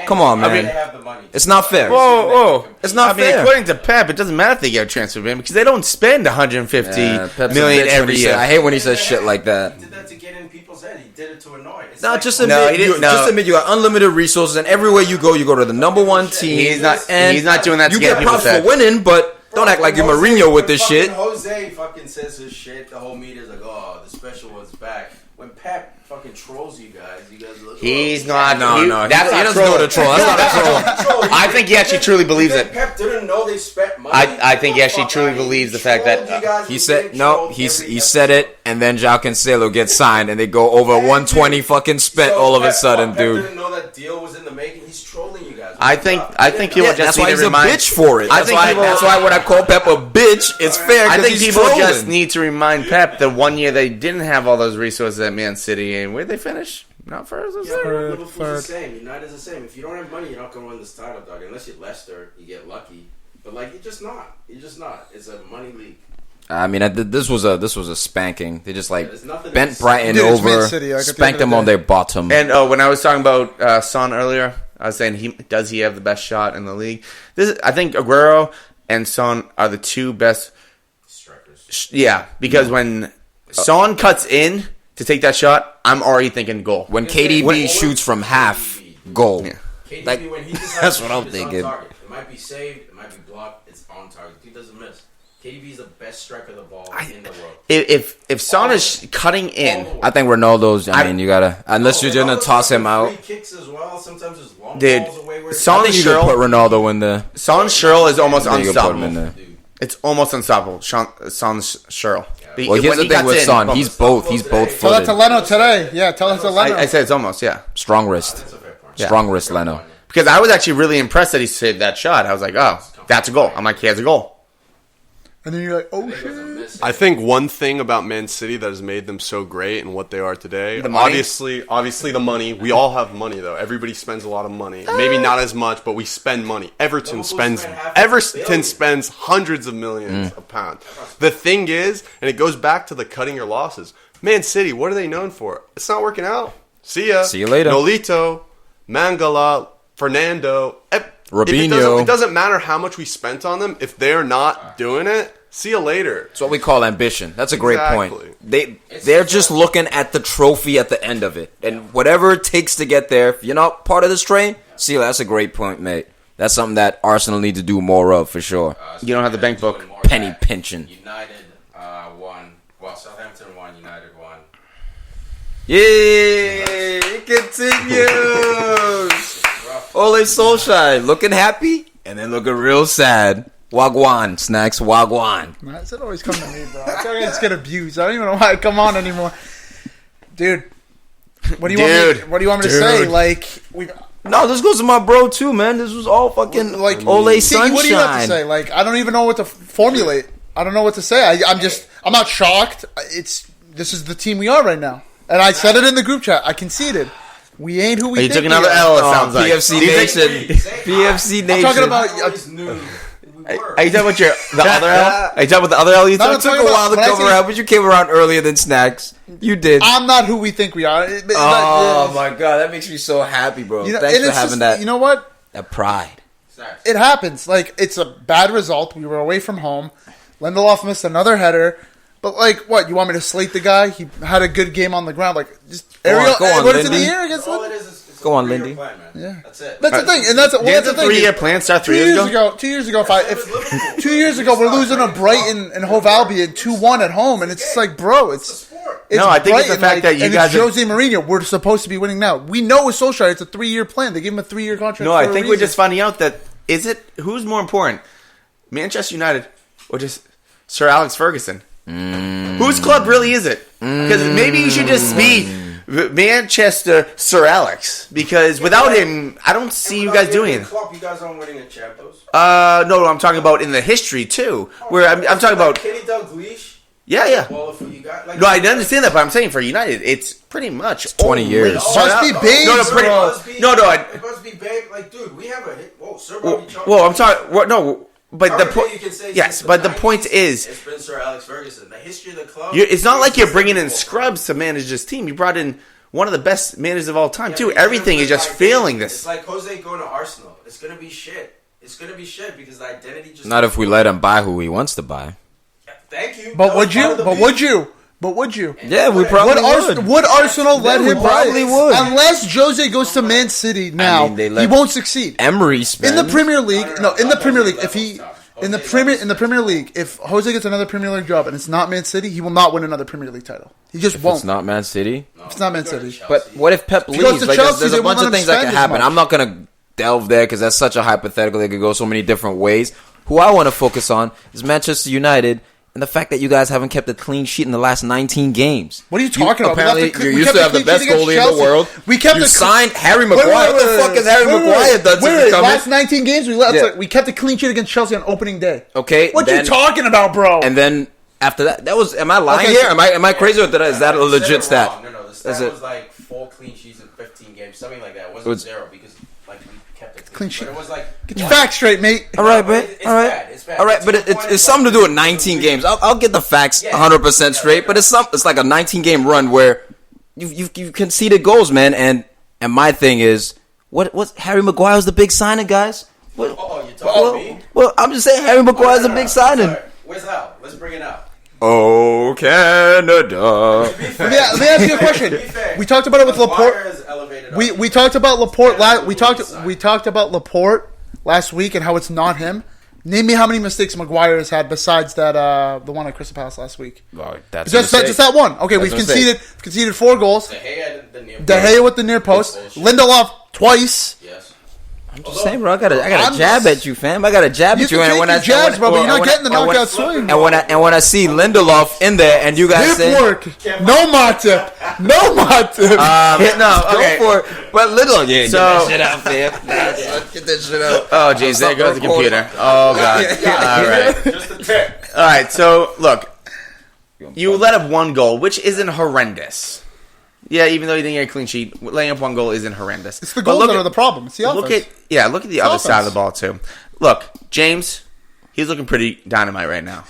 come on, man. They have the money. It's not fair. Whoa. It's not fair. According to Pep, it doesn't matter if they get a transfer ban because they don't spend 150 Pep's a million bitch when every he year. said- I hate when he says shit like that. He did that to get in people's head. He did it to annoy. It's No, like- just No, admit, he didn't- no. just admit you got unlimited resources, and everywhere you go to the number one team. He's not doing that to You get get people's props for head. winning, but don't act like you're Mourinho with this shit. Jose fucking says his shit. The whole media's like, oh, the special one's back. When Pep fucking trolls you guys. You guys look. He's not. No, no. That's He not doesn't do the troll. That's not a troll. I think he actually truly believes it. Pep didn't know they spent money. I think he actually truly believes the fact that He said no. He said it, and then João Cancelo gets signed, and they go over 120 fucking spent all of a sudden, Pep dude. didn't know that deal was in the making. He's trolling you guys. I think people Yeah, just that's need why to he's remind. a bitch for it. I That's think why. people- That's why when I call Pep a bitch, it's fair. I think he's people trolling. just need to remind Pep that one year they didn't have all those resources at Man City, and where'd they finish? Not first. Or Yeah, second? Third. Liverpool's the same. United's the same. If you don't have money, you're not going to win this title, dog. Unless you're Leicester, you get lucky. But like, you're just not. You're just not. It's a money league. I mean, this was a spanking. They just like there's nothing bent to Brighton Dude, it's over, Man City, like, at the spanked end of them the on day. their bottom. And when I was talking about Son earlier, I was saying does he have the best shot in the league? I think Aguero and Son are the two best. Strikers. Yeah, because when Son cuts in to take that shot, I'm already thinking goal. When KDB shoots from half, goal. Yeah. KDB, Like, when he decides that's to what shoot, I'm it's thinking. On target. It might be saved, it might be blocked, it's on target. Dude doesn't miss. KDB is the best striker of the ball in the world. If Son is cutting in, I think Ronaldo's. I mean, you gotta unless you're gonna Ronaldo's toss him got out. Free kicks as well. Sometimes there's long Dude, balls away where Son I think you could put Ronaldo in the. Son Sherrill is almost I think you could put him in unstoppable. the. It's almost unstoppable. Son Sherrill. Well, here's the thing with Son. He's both. He's both Tell that to footed. Leno today. Yeah, tell that to Leno. I said it's almost, yeah. Strong wrist. That's a fair point. Strong wrist, Leno. Because I was actually really impressed that he saved that shot. I was like, oh, that's a goal. I'm like, he has a goal. And then you're like, oh shit. I think one thing about Man City that has made them so great and what they are today, The money? obviously the money. We all have money though. Everybody spends a lot of money. Maybe not as much, but we spend money. Everton spend $500 million. spends hundreds of millions of pounds. The thing is, and it goes back to the cutting your losses. Man City, what are they known for? It's not working out. See ya. See you later. Nolito, Mangala, Fernando. Robinho. It doesn't matter how much we spent on them. If they're not doing it, see you later. It's what we call ambition. That's a great Exactly. point. They're just looking at the trophy at the end of it, and whatever it takes to get there. If you're not part of this train, see, that's a great point, mate. That's something that Arsenal need to do more of for sure. You don't have the bank book. Penny pinching. United won. Well, Southampton won. United won. Yay! It continues. Ole Solskjaer looking happy and then looking real sad. Wagwan, Snacks, Wagwan. Why does it always come to me, bro? I feel like I just get abused. I don't even know why I come on anymore. Dude, what do you want me to say? Like, No, this goes to my bro too, man. This was all fucking like Ole Tiki, Sunshine. what do you have to say? Like, I don't even know what to formulate. I don't know what to say. I'm not shocked. This is the team we are right now, and I said it in the group chat. I conceded. We ain't who we You think took another we are. L, it sounds like. PFC Do you think- Nation. PFC Nation. I'm talking about. Always knew we were. Are you talking about the other L? Are you talking about the other L you No, took? It took talking a while to about- when I come say- around, but you came around earlier than Snacks. You did. I'm not who we think we are. Oh my god, that makes me so happy, bro. You know, Thanks and for it's having just, that. You know what? That pride. It happens. Like, it's a bad result. We were away from home. Lindelof missed another header. But, like, what? You want me to slate the guy? He had a good game on the ground. Like, just Go on, what is in the Lindy. air against All Lindy? it is it's Go on, a 3-year Lindy. plan, man. Yeah. That's it. That's the thing. And that's Didn't the 3-year plan start 3 years ago? 2 years ago, if 2 years ago we're losing to Brighton and Hove Albion 2-1 at home, and it's just like, bro, it's No, I think it's the Brighton, fact that you and guys it's are- Jose Mourinho. We're supposed to be winning now. We know with Solskjaer, it's a 3-year plan. They gave him a 3-year contract. No, for I a think we're reason. just finding out that who's more important, Manchester United or just Sir Alex Ferguson? Whose club really is it? Because maybe you should just be Manchester Sir Alex. Because without him, I don't see you guys doing it. Klopp, you guys aren't winning a Champions. No, I'm talking about in the history too. Where I'm talking about. Kenny Dalglish. Yeah. Well, if you got like No, I understand that, but I'm saying for United, it's pretty much 20 only years. Sir Must be Alex. Babes, No, pretty. bro. It must be babe. Like, dude, we have a hit. Whoa, Sir Bobby Charlton. Well, I'm talking. Well, no, but the point. You can say Yes, since but the 90s, point is, it's been Sir Alex Ferguson. The history of the club. it's not like you're bringing in scrubs to manage this team. You brought in one of the best managers of all time, too. but Everything is just failing It's this. like Jose going to Arsenal. It's gonna be shit. It's gonna be shit because the identity just. Not if we let him buy who he wants to buy. Thank you. But That would was part you? of the But beef. would you? But would you? Yeah, we probably Would Arsenal let we him probably buy? would. Unless Jose goes to Man City now, mean, they he let- won't succeed. Emery In spend. the Premier League, no, in the Premier League, In the Premier League, if Jose gets another Premier League job and it's not Man City, he will not win another Premier League title. He just won't. It's not Man City. No, It's not Man City. But what if Pep he goes leaves? to Like, Chelsea, there's they a bunch won't of let him things that spend can as happen. much. I'm not gonna delve there because that's such a hypothetical. They could go so many different ways. Who I want to focus on is Manchester United. And the fact that you guys haven't kept a clean sheet in the last 19 games. What are you talking about? Apparently, We you used to have the best goalie in the world. We kept you the signed Harry Maguire. What the fuck is Harry Maguire done since he's come in? Last 19 games, we kept a clean sheet against Chelsea on opening day. Okay. What you talking about, bro? And then after that was. Am I lying here? Am I crazy or is that a legit stat? No, the stat was like 4 clean sheets in 15 games, something like that. It wasn't 0 because like we kept a clean sheet. But it was like get your facts straight, mate. All right, but it's bad. It's bad. All right, but it's something to do with 19 games. I'll get the facts 100% straight, but it's like a 19-game run where you conceded goals, man. And my thing is, what's Harry Maguire's the big signing, guys? You're talking to me? Well, I'm just saying Harry Maguire's a big signing. Where's Al? Let's bring it out. Oh, Canada. Let me ask you a question. We talked about it with Laporte. We talked about Laporte we talked about Laporte last week and how it's not him. Name me how many mistakes Maguire has had besides that the one at Crystal Palace last week. Well, that's just that one. Okay, we've conceded 4 goals. De Gea with the near post. Lindelof twice. Yes. I'm just saying, bro. I got a jab at you, fam. I got a jab at you, and when I jabs, bro, but you're not getting the knockout swing. And when I see Lindelof in there, and you guys say, work, no Matip, no Matip. No, okay. go for it. But Lindelof, get So- that shit out, fam. Get that shit out. Oh, jeez, there goes the computer. Oh, God. All right. Just a tip. All right, so, look. You let up 1 goal, which isn't horrendous. Yeah, even though you didn't get a clean sheet, laying up 1 goal isn't horrendous. It's the goals that are the problem. It's the offense. Look at the other side of the ball, too. Look, James, he's looking pretty dynamite right now.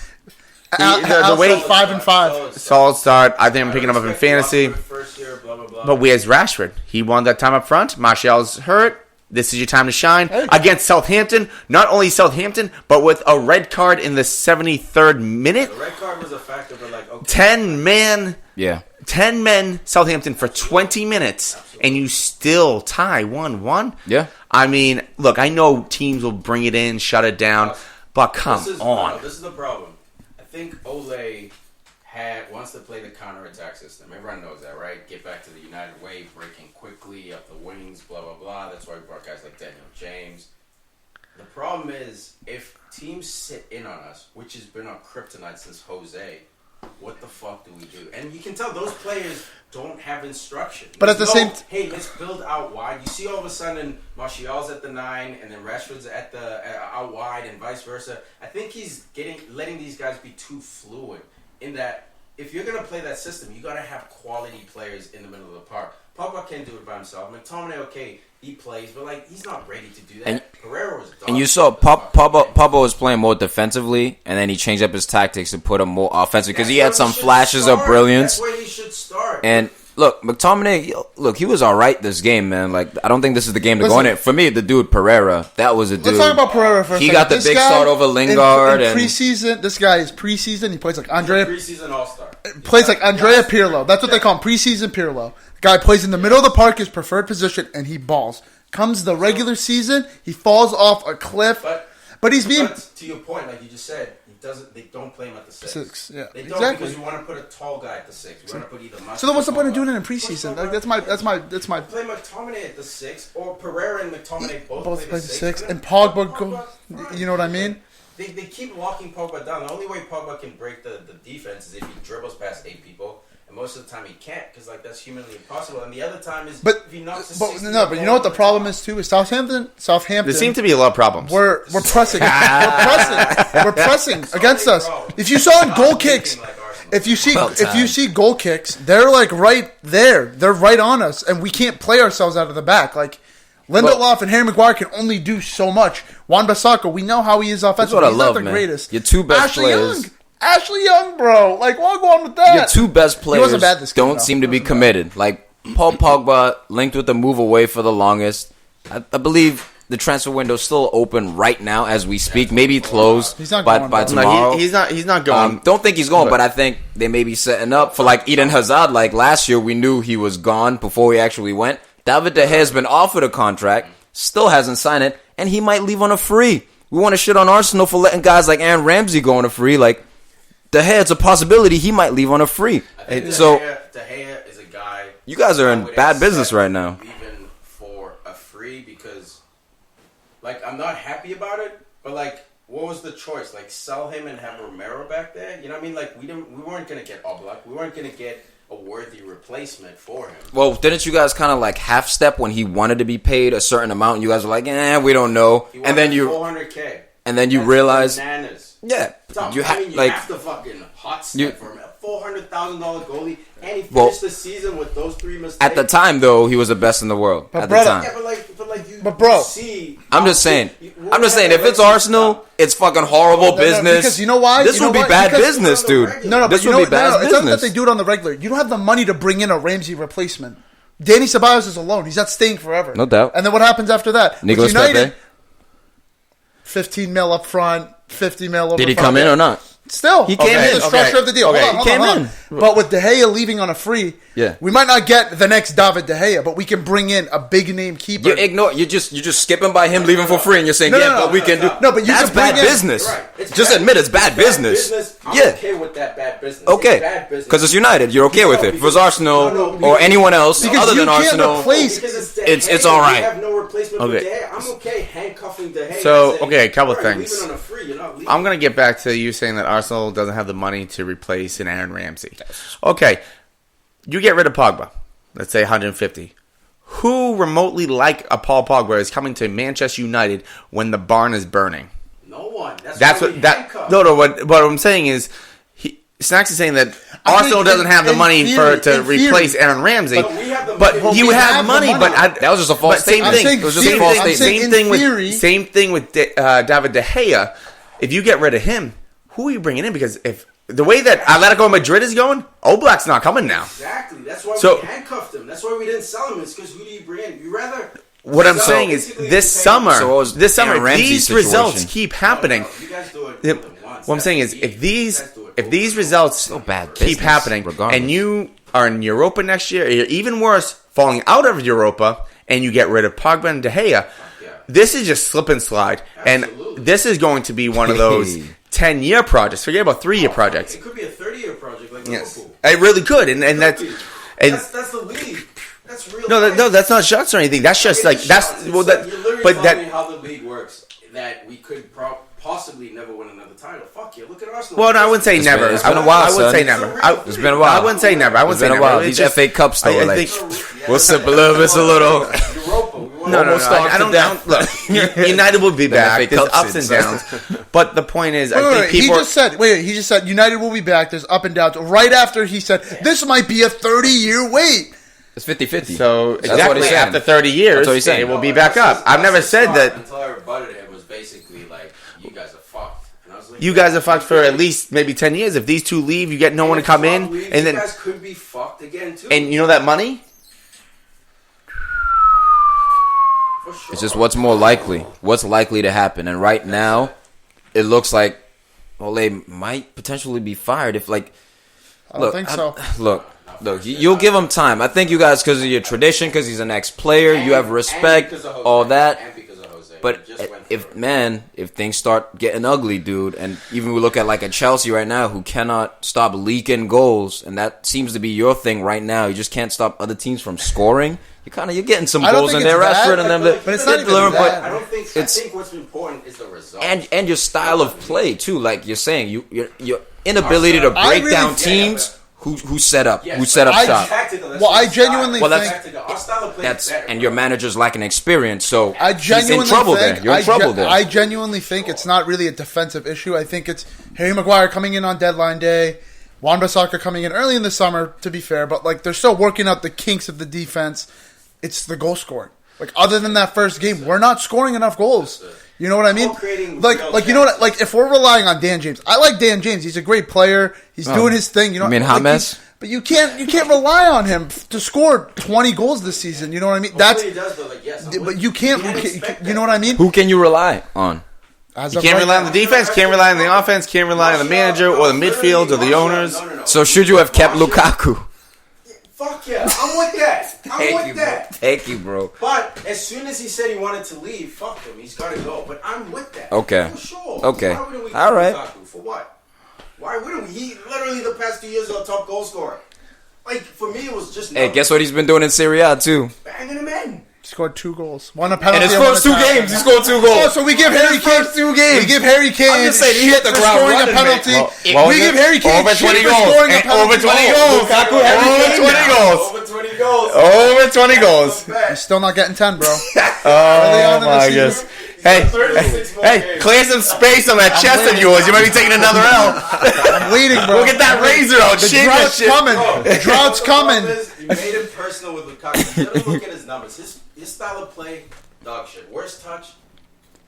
The way 5 and 5. Solid start. I think I'm picking him up in fantasy. But where's Rashford? He won that time up front. Martial's hurt. This is your time to shine. Against Southampton. Not only Southampton, but with a red card in the 73rd minute. The red card was a factor, but like, okay. 10 men. Yeah. 10 men, Southampton for 20 minutes, and you still tie 1-1? Yeah. I mean, look, I know teams will bring it in, shut it down, but come on. No, this is the problem. I think Ole wants to play the counter-attack system. Everyone knows that, right? Get back to the United way, breaking quickly, up the wings, blah, blah, blah. That's why we brought guys like Daniel James. The problem is, if teams sit in on us, which has been our kryptonite since Jose, what the fuck do we do? And you can tell those players don't have instruction. But at the same hey, let's build out wide. You see all of a sudden Martial's at the 9 and then Rashford's at the out wide and vice versa. I think he's letting these guys be too fluid in that if you're going to play that system, you got to have quality players in the middle of the park. Pogba can't do it by himself. McTominay, okay, he plays, but like he's not ready to do that. Pereira was done. And you saw Pablo was playing more defensively, and then he changed up his tactics to put him more offensive because he had some flashes of brilliance. That's where he should start. And look, McTominay, he was all right this game, man. Like, I don't think this is the game to go in it. For me, the dude Pereira, that was a dude. Let's talk about Pereira for a second. He got the big start over Lingard. In preseason, this guy is preseason. He plays like Andrea. Preseason All-Star. Plays like Andrea Pirlo. That's what they call him, preseason Pirlo. Guy plays in the middle of the park, his preferred position, and he balls. Comes the regular season, he falls off a cliff. But he's being. But to your point, like you just said, they don't play him at the 6. Yeah, they don't exactly. Because you want to put a tall guy at the 6. You want to put either. So then, what's the point of doing it in preseason? Like that's my. Play McTominay at the 6, or Pereira and McTominay both play the 6, 6. and Pogba go. You know what I mean? They keep locking Pogba down. The only way Pogba can break the defense is if he dribbles past 8 people. And most of the time he can't because like that's humanly impossible. And the other time is if he knocks a but you know what the problem is too is Southampton. There seem to be a lot of problems. We're pressing. We're pressing against us. If you saw in goal kicks, if you see goal kicks, they're like right there. They're right on us, and we can't play ourselves out of the back. Like Lindelof and Harry Maguire can only do so much. Wan-Bissaka, we know how he is offensively. That's what I He's love, not the man. greatest. Your 2 best players. Ashley Young, bro. Like, what go on with that? Your 2 best players wasn't bad this game, don't seem to be committed. Like, Paul Pogba linked with the move away for the longest. I believe the transfer window is still open right now as we speak. Maybe closed by tomorrow. He's not going. Don't think he's going, but I think they may be setting up for like Eden Hazard. Like last year, we knew he was gone before he actually went. David De Gea has been offered a contract, still hasn't signed it, and he might leave on a free. We want to shit on Arsenal for letting guys like Aaron Ramsey go on a free. Like, De Gea, it's a possibility he might leave on a free. De Gea is a guy. You guys are in bad business right now. Leaving for a free because, like, I'm not happy about it. But like, what was the choice? Like, sell him and have Romero back there. You know what I mean? Like, we weren't gonna get Oblak. We weren't gonna get a worthy replacement for him. Well, didn't you guys kind of like half step when he wanted to be paid a certain amount? And you guys were like, we don't know. And then you $400K. And then you realize, bananas. Yeah, you have to fucking hot step for him. A $400,000 goalie, and he finished the season with those 3 mistakes. At the time, though, he was the best in the world. But at the time. Yeah, but bro, see. I'm just saying. If it's Arsenal, it's fucking horrible business. Because you know why? This would be bad business, dude. This would be bad business. It's not that they do it on the regular. You don't have the money to bring in a Ramsey replacement. Danny Ceballos is alone. He's not staying forever. No doubt. And then what happens after that? Nicolas Pepe. 15 mil up front, 50 mil over. Did he come in or not? Still, he came in. The structure of the deal. Okay. Hold on. But with De Gea leaving on a free, we might not get the next David De Gea, but we can bring in a big name keeper. You're just skipping by him leaving for free, and you're saying, but we can do. No, but that's bad business. Right. Just admit it's bad business. I'm okay with that bad business. Okay, because it's United, you're okay with it. If it was Arsenal or anyone else other than Arsenal, it's all right. We have no replacement for De Gea. I'm okay handcuffing De Gea. So, a couple things. Leave it on a free, you're not leaving. I'm going to get back to you saying that Arsenal doesn't have the money to replace an Aaron Ramsey. Okay, you get rid of Pogba. Let's say 150. Who remotely like a Paul Pogba is coming to Manchester United when the barn is burning? No one. That's what that. No. What I'm saying is, Snacks is saying that Arsenal doesn't have the money to replace Aaron Ramsey. But you have money. But that was just a false statement. Same thing with David De Gea. If you get rid of him, who are you bringing in? Because if the way that Atletico Madrid is going, Oblak's not coming now. Exactly. That's why we handcuffed him. That's why we didn't sell him. It's because who do you bring in? You rather. What I'm saying is, this summer, these results keep happening. You guys do it what I'm saying is, if these results keep happening, and you are in Europa next year, or even worse, falling out of Europa, and you get rid of Pogba and De Gea, this is just slip and slide. Absolutely. And this is going to be one of those 10-year projects. Forget about 3-year projects. It could be a 30-year project like Liverpool. It really could. And that's the league. That's real. No, that's not shots or anything. That's just like that's you're literally telling me how the league works. That we could possibly never win another title. Fuck you. Look at Arsenal. Well, no, I wouldn't say never. It's been a while. I wouldn't say never. It's been a while. I wouldn't say never. It's been a while. These FA Cups though, we'll sip a little. It's a little. No. I don't. Look, United will be back. There's ups and downs. But the point is, I think people. He just said United will be back. There's up and downs. Right after he said this might be a 30-year wait. It's 50-50. So exactly after 30 years, it will be back up. I've never said that. Until I rebutted him, was basically like, you guys are fucked. And I was like, you guys are fucked for at least maybe 10 years. If these two leave, you get no one to come in, and then you guys could be fucked again too. And you know that money. For sure. It's just what's more likely. What's likely to happen, and right now, it looks like they might potentially be fired if I don't think so. Look, you'll give him time. I think you guys, because of your tradition, because he's an ex-player, you have respect, all that. But if things start getting ugly, dude, and even we look at like a Chelsea right now who cannot stop leaking goals, and that seems to be your thing right now. You just can't stop other teams from scoring. You're getting some goals in there, Rashford and them. But it's not even that. I think what's important is the result and your style of play too. Like you're saying, your inability to break down teams. Who set up? Who set up shop? I genuinely think our style of play is better. And your manager's lacking experience, so he's in trouble there. You're in trouble there. I genuinely think it's not really a defensive issue. I think it's Harry Maguire coming in on deadline day, Wan-Bissaka coming in early in the summer. To be fair, but they're still working out the kinks of the defense. It's the goal scoring. Other than that first game, we're not scoring enough goals. You know what I mean? You know what? If we're relying on Dan James, I like Dan James. He's a great player. He's doing his thing. You mean James? But you can't rely on him to score 20 goals this season. You know what I mean? He does, but you can't. You know what I mean? Who can you rely on? You can't rely on the defense. Can't rely on the offense. Can't rely on the manager or the midfield or the owners. So should you have kept Lukaku? Fuck yeah, I'm with that. I'm with that. Thank you, bro. But as soon as he said he wanted to leave, fuck him. He's got to go. But I'm with that. Okay. For sure. Okay. Why wouldn't we All right. Lukaku? For what? Why wouldn't we? He literally the past 2 years is our top goal scorer. Like, for me, it was just... Hey, guess what he's been doing in Serie A, too? Banging him in. Scored 2 goals. One a penalty. In his first 2 games, he scored 2 goals. Oh, so we give Harry Kane 2 games. We give Harry Kane. I'm just saying, he hit the for ground scoring running, a penalty. man. We give Harry Kane over 20 shit for goals. scoring a And penalty. over 20 goals. Lukaku, Over 20 goals. Over 20 goals. Over 20 goals. He's still not getting 10, bro. Oh my goodness. Hey, clear some space on that chest of yours. You might be taking another L. I'm waiting, bro. We'll get that razor out. The Shave that drought's shit. coming. The drought's coming. He made it personal with Lukaku. You gotta look at his numbers. His style of play, dog shit. Worst touch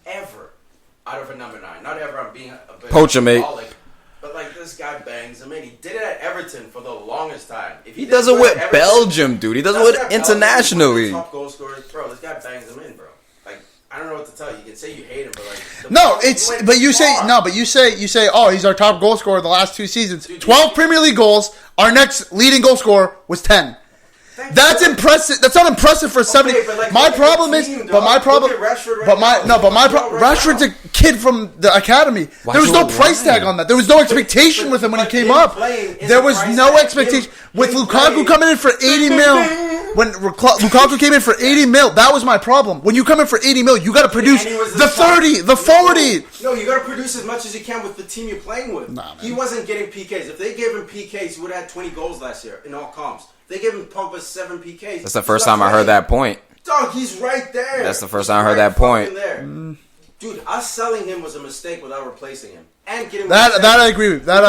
ever out of a number 9. Not ever. I'm being a bit Poacher, mate. But like this guy bangs him in. He did it at Everton for the longest time. If He does it with Belgium, dude. He does it with internationally. Top goal scorers, bro. This guy bangs him in, bro. Like I don't know what to tell you. You can say you hate him, but like No, you say, oh, he's our top goal scorer the last 2 seasons. 12 Premier League goals. Our next leading goal scorer was 10. That's impressive. That's not impressive for 70. but like, my problem is, but my problem, Rashford's a kid from the academy. There was no price tag on that. There was no expectation with him when he came up. There was no expectation with Lukaku coming in for 80 mil. When Lukaku came in for 80 mil, that was my problem. When you come in for 80 mil, you got to produce the 30, the 40. No, you got to produce as much as you can with the team you're playing with. Nah, he wasn't getting PKs. If they gave him PKs, he would have had 20 goals last year in all comps. They gave him Pogba 7 PKs. That's the first time I heard that point. Dog, he's right there. That's the first time I heard that point. There. Dude, us selling him was a mistake without replacing him. And getting that I agree with. I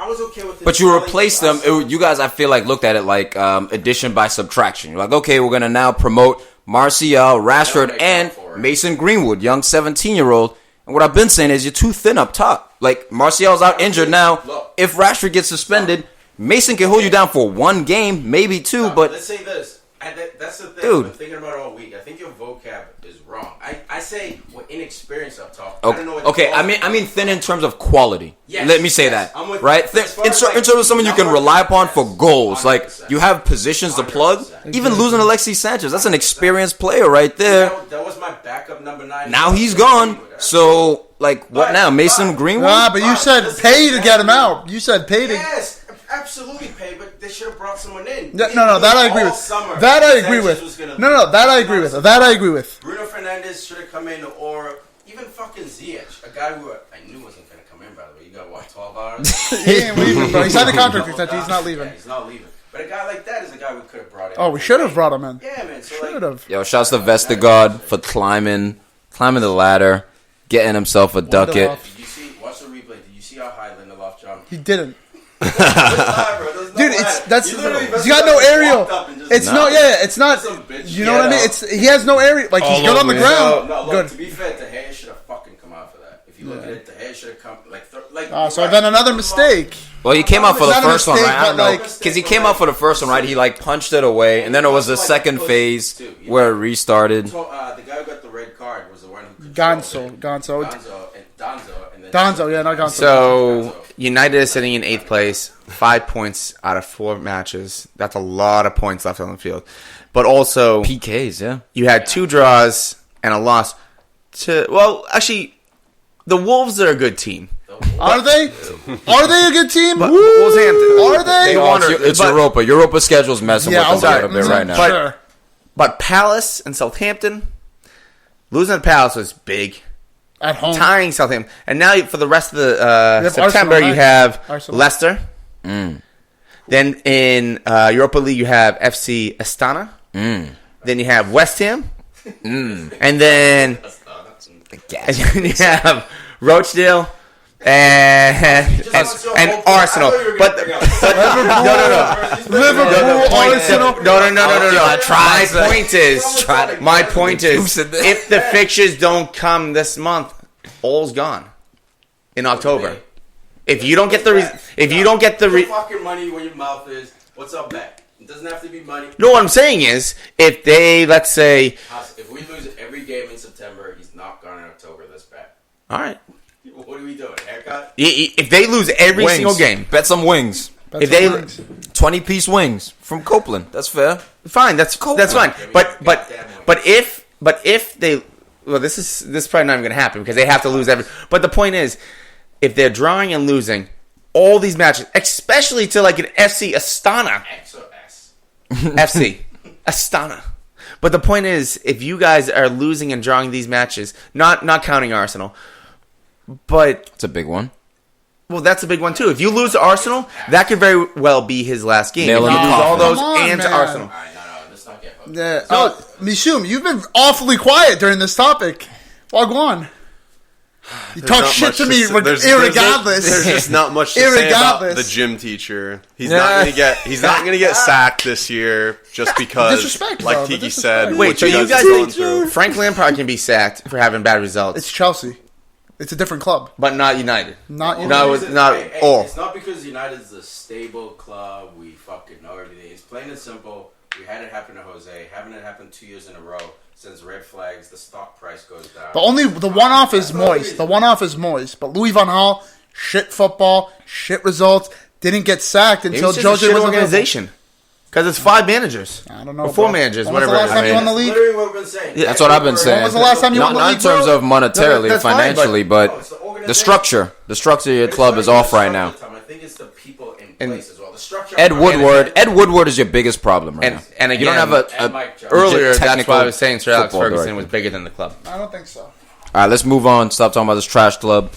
was okay with it. But you replaced them. You guys, I feel like, looked at it like addition by subtraction. You're like, okay, we're going to now promote Martial, Rashford, and Mason Greenwood, young 17-year-old. And what I've been saying is you're too thin up top. Like, Martial's out injured now. If Rashford gets suspended, Mason can hold you down for 1 game, maybe 2, but... Let's say this. That's the thing. Dude. I've been thinking about it all week. I think your vocab is wrong. I say we're inexperienced up top. Okay, I don't know what okay. I mean thin in terms of quality. Yes, Let me say yes, that. I'm with right? you. In terms of someone you can rely upon for goals. Like, you have positions to plug. 100%. Even losing Alexis Sanchez, that's an experienced player right there. That was my backup number 9. Now he's gone. So, like, what now? Mason Greenwood? but you said pay to get him out. You said pay to... Yes, absolutely pay, but they should have brought someone in. No, that I agree with. That I agree with. No, that I agree with. That I agree with. Bruno Fernandes should have come in, or even fucking Ziyech, a guy who I knew wasn't going to come in, by the way. You got, what, 12 hours? He ain't leaving, bro. He signed a contract extension. He's not leaving. Yeah, he's not leaving. But a guy like that is a guy we could have brought in. Oh, we should have brought him in. Yeah, man. So Should have. Yo, shouts to Vestergaard for climbing the ladder, getting himself a ducket. Lindelof. Did you see, watch the replay, did you see how high Lindelof jumped? He didn't. Dude, he's got no aerial. It's not. You know what I mean? He has no area. Like, he's good on the ground. No, look, Good. to be fair, De Gea should have fucking come out for that. If you look at it, De Gea should have come So then another mistake. Well, he came out for the Not a first one, mistake, right? I don't but, know. like- Because he came out for the first one, right? He, like, punched it away. And then there was the second phase where it restarted. So, the guy who got the red card was the one who Gonzo. and Donzo, and then Donzo, yeah, not Gonzo. So, United is sitting in 8th place, 5 points out of 4 matches. That's a lot of points left on the field. But also, PKs, yeah. you had 2 draws and a loss to, well, actually, the Wolves are a good team. Are they? Are they a good team? But Wolverhampton, Are they? It's Europa. Europa's schedule's messing with us a little bit right now. Sure. But Palace and Southampton, losing to Palace was big. At home. Tying Southampton. And now for the rest of the September, Arsenal, you right? have Arsenal. Leicester. Then in Europa League, you have FC Astana. Then you have West Ham. And then you have Rochdale. And Arsenal, but Liverpool, Arsenal. My point is, if the fixtures don't come this month, all's gone in October. If you don't get the fucking money where your mouth is. What's up, bet? It doesn't have to be money. No, what I'm saying is, if they, let's say, If we lose every game in September, he's not gone in October. This bet. all right, What are we doing? Haircut? if they lose every single game, Bet some wings. if they 20-piece wings from Copeland. That's fair. Fine, that's fine. But if they, well, this is probably not even going to happen because they have to lose every. But the point is, if they're drawing and losing all these matches, especially to like an FC Astana, FC Astana. But the point is, if you guys are losing and drawing these matches, not counting Arsenal, but it's a big one. Well, that's a big one too. If you lose to Arsenal, that could very well be his last game. If you Nail in lose the coffin. all those Come on, and to man. Arsenal. All right, no, let's not get hooked. Yeah. Oh, Missoum, you've been awfully quiet during this topic. Wagwan. You talk shit to me irregardless. There's just not much to say about the gym teacher. He's not gonna get sacked this year just because, Disrespect, like bro, Tiki disrespect. said. Wait, what so you guys going think through. Frank Lampard can be sacked for having bad results, It's Chelsea. It's a different club. but not United? Not you. No, it's not all. It's not because United's a stable club. We fucking know everything. It's plain and simple. We had it happen to Jose. Having it happen 2 years in a row sends red flags. The stock price goes down. The one-off is Moyes. The one-off is Moyes. But Louis van Gaal, shit football, shit results. Didn't get sacked Maybe until it's just a Jose shit was organization. Because it's 5 managers. I don't know. Or 4 bro. managers, When was whatever. the last time you won the That's league? literally what we've been saying. That's what I've been saying. When was the last time you won the Not in league, terms bro? of monetarily, that's fine, financially, No, but it's the the organization. structure. The structure of your club is off right now. I think it's the people in place as well. The structure. Ed Woodward is your biggest problem right now. And again, You don't have and Mike Jones. earlier, that's technical why I was saying Sir Alex football Ferguson director. was bigger than the club. I don't think so. All right, let's move on. Stop talking about this trash club.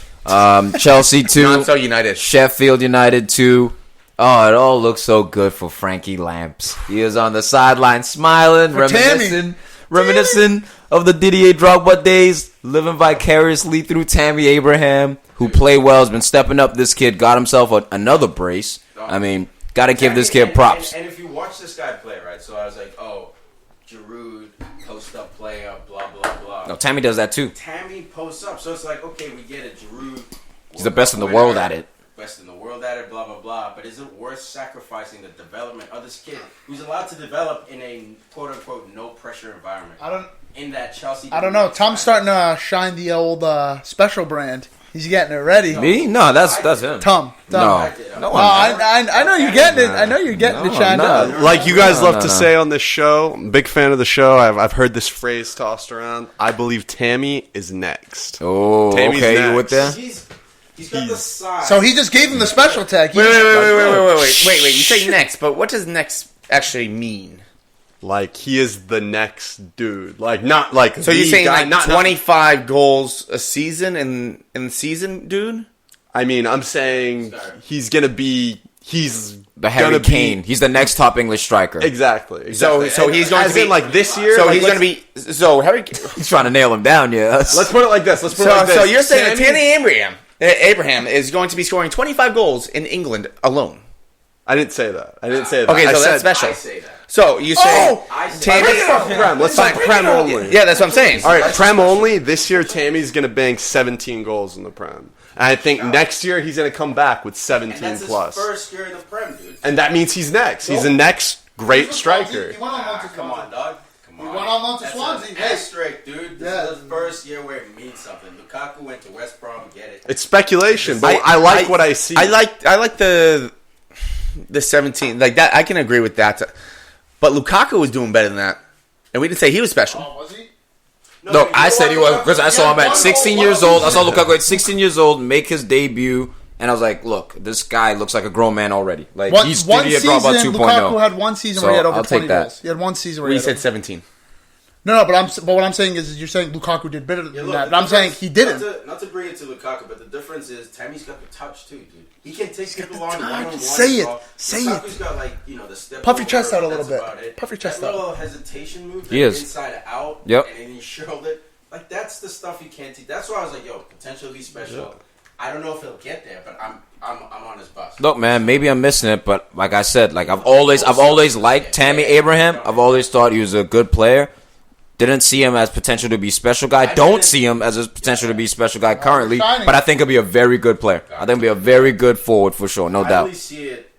Chelsea 2. Not so United. Sheffield United 2. Oh, it all looks so good for Frankie Lamps. He is on the sideline smiling, reminiscing of the Didier Drogba days, living vicariously through Tammy Abraham, who played well, has been stepping up. This kid got himself another brace. I mean, got to give this kid props. And if you watch this guy play, right, so I was like, oh, Giroud, post-up player, blah, blah, blah. No, Tammy does that too. Tammy posts up, so it's like, okay, we get it, Giroud. He's the best in the world at it. Best in the world at it, blah, blah, blah. But is it worth sacrificing the development of this kid who's allowed to develop in a quote-unquote no-pressure environment? In that Chelsea... I don't know. Tom's starting to shine the old special brand. He's getting it ready. Me? No, that's him. Tom. No. I know you're getting it. I know you're getting it shined up. Like you guys love to say on this show, I'm a big fan of the show. I've heard this phrase tossed around. I believe Tammy is next. Oh, Tammy's okay, next. you with that? He's got the size. So he just gave him the special tag. Wait. You say next, but what does next actually mean? Like he is the next dude. Like not like. So you're saying guy, like not 25 goals a season in season, dude? I mean, I'm saying he's gonna be. He's The Harry Kane. He's the next top English striker. Exactly. So he's going to be like this year. So like, he's going to be. So Harry. He's trying to nail him down, yeah. Let's put it like this. So you're saying that Tammy Abraham is going to be scoring 25 goals in England alone? I didn't say that. Okay, so that's special. I say that. So you say Prem. Let's talk Prem only. Yeah, that's what I'm saying. All right, Prem only. This year, Tammy's going to bank 17 goals in the Prem. And I think next year he's going to come back with 17 And that's plus. his first year in the Prem, dude. And that means he's next. He's the next great striker. He went on loan to Come on, dog. Come on. He went on loan to That's Swansea. an Hey. asterisk, dude. This is the first year where it means something. Lukaku went to West Brom. Get it. It's speculation, but I like what I see. I like the 17 like that. I can agree with that. But Lukaku was doing better than that, and we didn't say he was special. Oh, was he? No, I said he was because I saw him at 16 years old. I saw Lukaku at 16 years old make his debut, and I was like, "Look, this guy looks like a grown man already. Like he's Didier Drogba 2.0." Lukaku had one season where he had over I'll 20 take that. goals. He had one season where We he had said over. 17. No, but what I'm saying is you're saying Lukaku did better than Yeah, look, that. the But I'm saying difference- he didn't. Not to bring it to Lukaku, but the difference is Tammy's got the touch too, dude. He can take people on one-on-one. Say it. Say it. Lukaku's got like the step. Puff your chest out a little that's bit. about it. Puff your chest that out. little hesitation move. He is. Inside out. Yep. And then he shirled it. Like that's the stuff you can't teach. That's why I was like, yo, potentially special. I don't know if he'll get there, but I'm on his bus. Look, man, maybe I'm missing it, but like I said, like I've always liked Tammy Abraham. I've always thought he was a good player. Didn't see him as potential to be special guy. Don't see him as a potential to be special guy currently. But I think he'll be a very good player. I think he'll be a very good forward for sure, no I doubt. really see it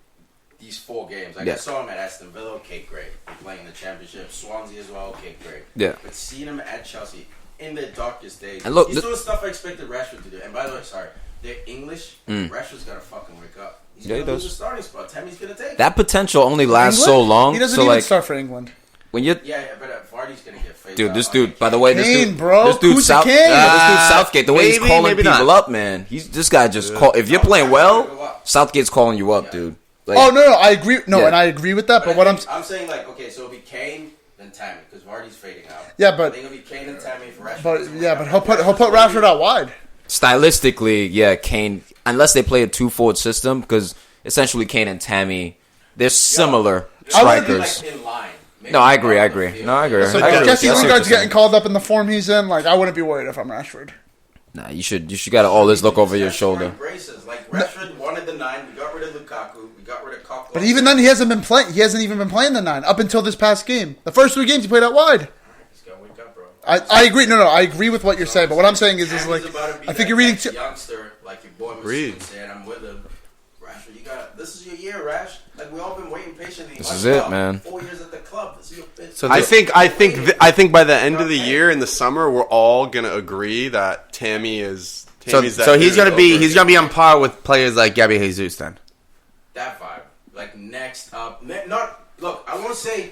these 4 games. Like I saw him at Aston Villa, okay, great. Playing in the championship, Swansea as well, okay, great. Yeah. But seeing him at Chelsea in their darkest days, And look, he's doing stuff I expected Rashford to do. And by the way, sorry, they're English, Rashford's got to fucking wake up. He's Yeah, he going to lose does. the starting spot. Tammy's going to take it. That potential only lasts England? so long. He doesn't so even like start for England. when you Yeah, but Vardy's going to get phased dude, out. this dude. By the way, this Kane, dude, bro. this dude, Who's the Kane? this dude Southgate. The way he's Maybe, calling maybe people not. up, man. This guy just call. If you're playing well, Southgate's calling you up, dude. Like, Oh no, I agree. No, Yeah. and I agree with that. But what I'm saying, like, okay, so it'll be Kane, then Tammy, because Vardy's fading out. Yeah, I but think it'll be Kane and Tammy for Rashford. but he'll put Rashford out wide. stylistically, yeah, Kane. Unless they play a 2-forward system, because essentially Kane and Tammy, they're similar I wouldn't be, strikers. Like, in line. Maybe No, I agree. on the field. No, I agree. So I agree. Jesse I see what Lingard's you're getting called up in the form he's in. Like I wouldn't be worried if I'm Rashford. Nah, you should got to always look over your shoulder. Braces. Like Rashford wanted the 9. We got rid of Lukaku. We got rid of Coquelin. But even then, he hasn't been playing. He hasn't even been playing the 9 up until this past game. The first 3 games he played out wide. He's got to wake up, bro. I agree. No, I agree with what you're saying. But what I'm saying is like I think you're reading. Youngster, like your boy Agreed. Missoum said, I'm with him. Rashford, you got this is your year, Rash. Like we all been waiting patiently. This is it, man. 4 years at the club. This is your fifth. So I think by the end of the year in the summer, we're all gonna agree that Tammy's So that he's dude gonna be over. on par with players like Gabby Jesus then. that vibe. Like next up, not look. I won't say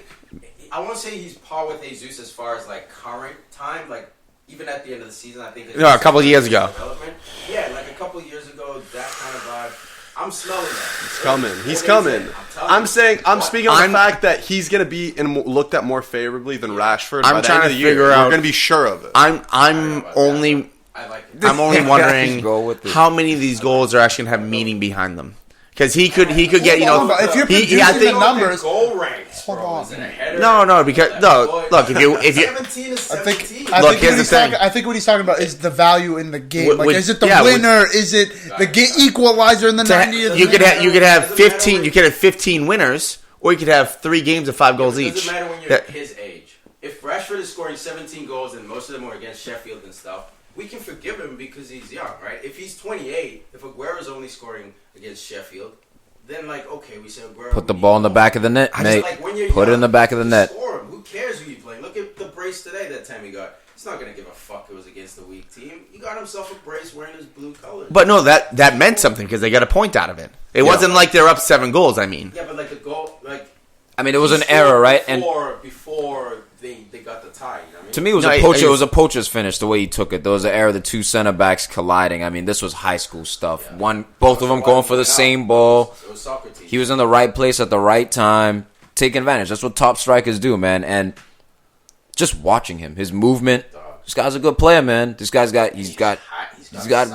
he's par with Jesus as far as like current time. Like even at the end of the season, I think. No, a couple of years ago. Development. Yeah, like a couple of years ago, that kind of vibe. I'm smelling that. He's coming. He's coming. I'm speaking on the fact that he's gonna be looked at more favorably than Rashford. I'm by the trying end to of the year. figure out- We're gonna be sure of it. I'm only I like it. I'm only wondering Go with it. how many of these goals are actually gonna have meaning behind them. Because he could get, you know, If you're he, producing I think the numbers, goal ranks. Hold bro, on. is it a header? no, because look, if you 17 is I 17. think Look, what here's the he's thing. talking. I think what he's talking about is the value in the game. Like, Would- is it the yeah, would- winner? Is it the equalizer in the 90th? you could have 15 winners, or you could have 3 games of 5 goals It each. doesn't matter when you're That- his age. If Rashford is scoring 17 goals and most of them were against Sheffield and stuff, we can forgive him because he's young, right? If he's 28, if Aguero's only scoring against Sheffield, then like okay, we say Aguero. Put the ball in the back of the net, I just, mate. like, when you're Put it young, in the back of the just net. Score him. Who cares who you play? Look at the brace today that Tammy got. He's not gonna give a fuck. It was against the weak team. He got himself a brace wearing his blue colors. But no, that meant something because they got a point out of it. It wasn't like they're up 7 goals. I mean, yeah, but like the goal, like I mean, it was he an scored error, right? And before they got the tie. You know what I mean? to me, it was No, a I- poacher. I- It was a poacher's finish. The way he took it, there was an error. The 2 center backs colliding. I mean, this was high school stuff. Both of them going for the same ball. It was Socrates. He was in the right place at the right time, taking advantage. That's what top strikers do, man. And just watching him, his movement. This guy's a good player, man. This guy's got he's got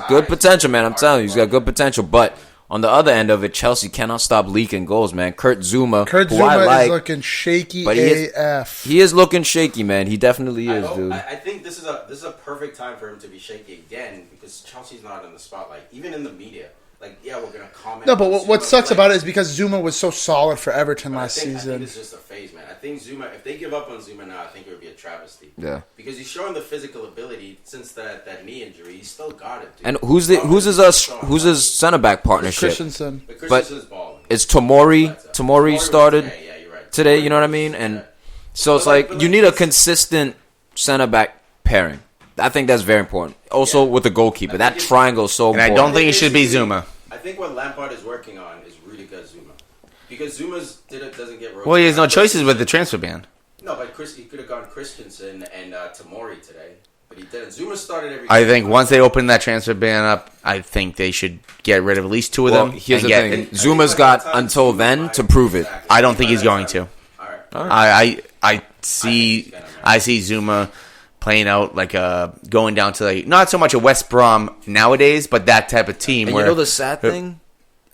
good potential, man. I'm telling you, he's got good potential. But on the other end of it, Chelsea cannot stop leaking goals, man. Kurt Zuma, who I is like, looking shaky but AF. he is looking shaky, man. He definitely is, dude. I think this is a perfect time for him to be shaky again because Chelsea's not in the spotlight, even in the media. Like, yeah, we're gonna comment. No, but on what Zuma, sucks like, about it is because Zuma was so solid for Everton last I think season. it's just a phase, man. I think Zuma, if they give up on Zuma now, I think it would be a travesty. Yeah. Because he's showing the physical ability since that knee injury. He's still got it, dude. And who's his center back partnership? Christensen. But Christensen's balling. It's Tomori started Yeah, you're right. today. You know what I mean? And so it's like you need a consistent center back pairing. I think that's very important. Also with the goalkeeper, that triangle is so and I important. don't think it should be Zuma. I think what Lampard is working on is Rudiger Zuma. Because Zuma's doesn't get rotated. Well, he has no choices with the transfer ban. No, but he could have gone Christensen and Tomori today. But he didn't. Zuma started every I game. think once they open that transfer ban up, I think they should get rid of at least 2 of Well, them. here's and the get- thing: Zuma's got until then to prove it. I don't think he's going to. All right. I see Zuma playing out like going down to like not so much a West Brom nowadays, but that type of team. And where you know the sad thing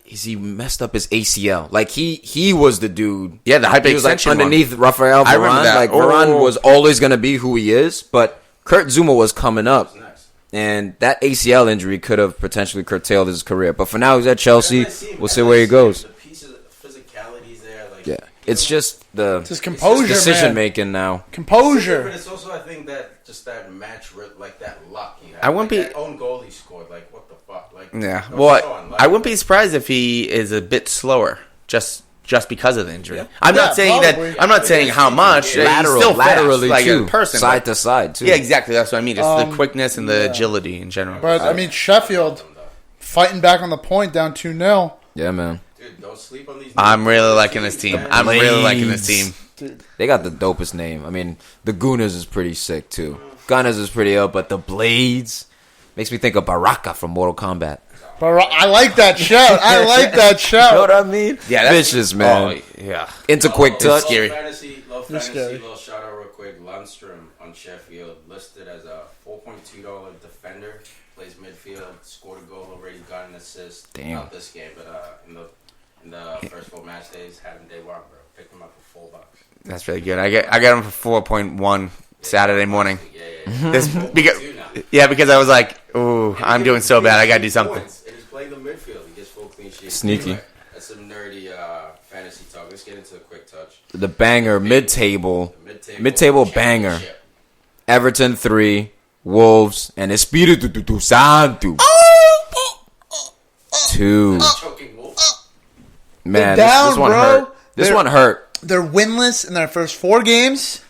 is he messed up his ACL. Like he was the dude. Yeah, the hyper he was like extension underneath Rafael I remember Varane. that. Like Oh. Varane was always going to be who he is, but Kurt Zuma was coming up, and that ACL injury could have potentially curtailed his career. But for now, he's at Chelsea. We'll see where he goes. The pieces of physicality's there. Like, Yeah, it's just the It's his composure, decision man. making now. But Composure. it's also, I think, that match, like that luck he had. I wouldn't like, be- that own goal he scored. Like, what the fuck? Like, Yeah, that was well, so unlucky. I wouldn't be surprised if he is a bit slower, just because of the injury. Yeah. I'm Yeah, not saying probably. that. I'm not saying how much. Yeah, He's still fast, laterally like too, a person, side but- to side too. Yeah, exactly. That's what I mean. Just the quickness and the yeah. agility in general. But I mean, Sheffield fighting back on the point, down 2-0. Yeah, man. Dude, don't sleep on these. I'm really liking this team. I'm really liking this team. Dude. They got the dopest name. I mean, the Gunners is pretty sick, too. Gunners is pretty ill, but the Blades makes me think of Baraka from Mortal Kombat. I like that shout. I like that shout. You know what I mean? Yeah, that's vicious, man. Oh, yeah. Into quick touch. scary. Low fantasy, scary. little shout out real quick. Lundstrom on Sheffield, listed as a $4.2 defender. Plays midfield, scored a goal already, got an assist. Damn. Not this game, but in the first 4 match days, had him day one, bro. Picked him up for $4. That's really good. I got him for 4.1 Saturday morning. Yeah. This because I was like, ooh, I'm doing so bad. I gotta do something. And he's playing the midfield. He gets full clean sheet. Sneaky. Anyway, that's some nerdy fantasy talk. Let's get into a quick touch. The banger, mid-table Mid-table banger. championship. Everton 3, Wolves, and Espiritu Santo 2. Choking wolf. Man, They're down, this one bro. hurt. This one hurt. They're winless in their first 4 games.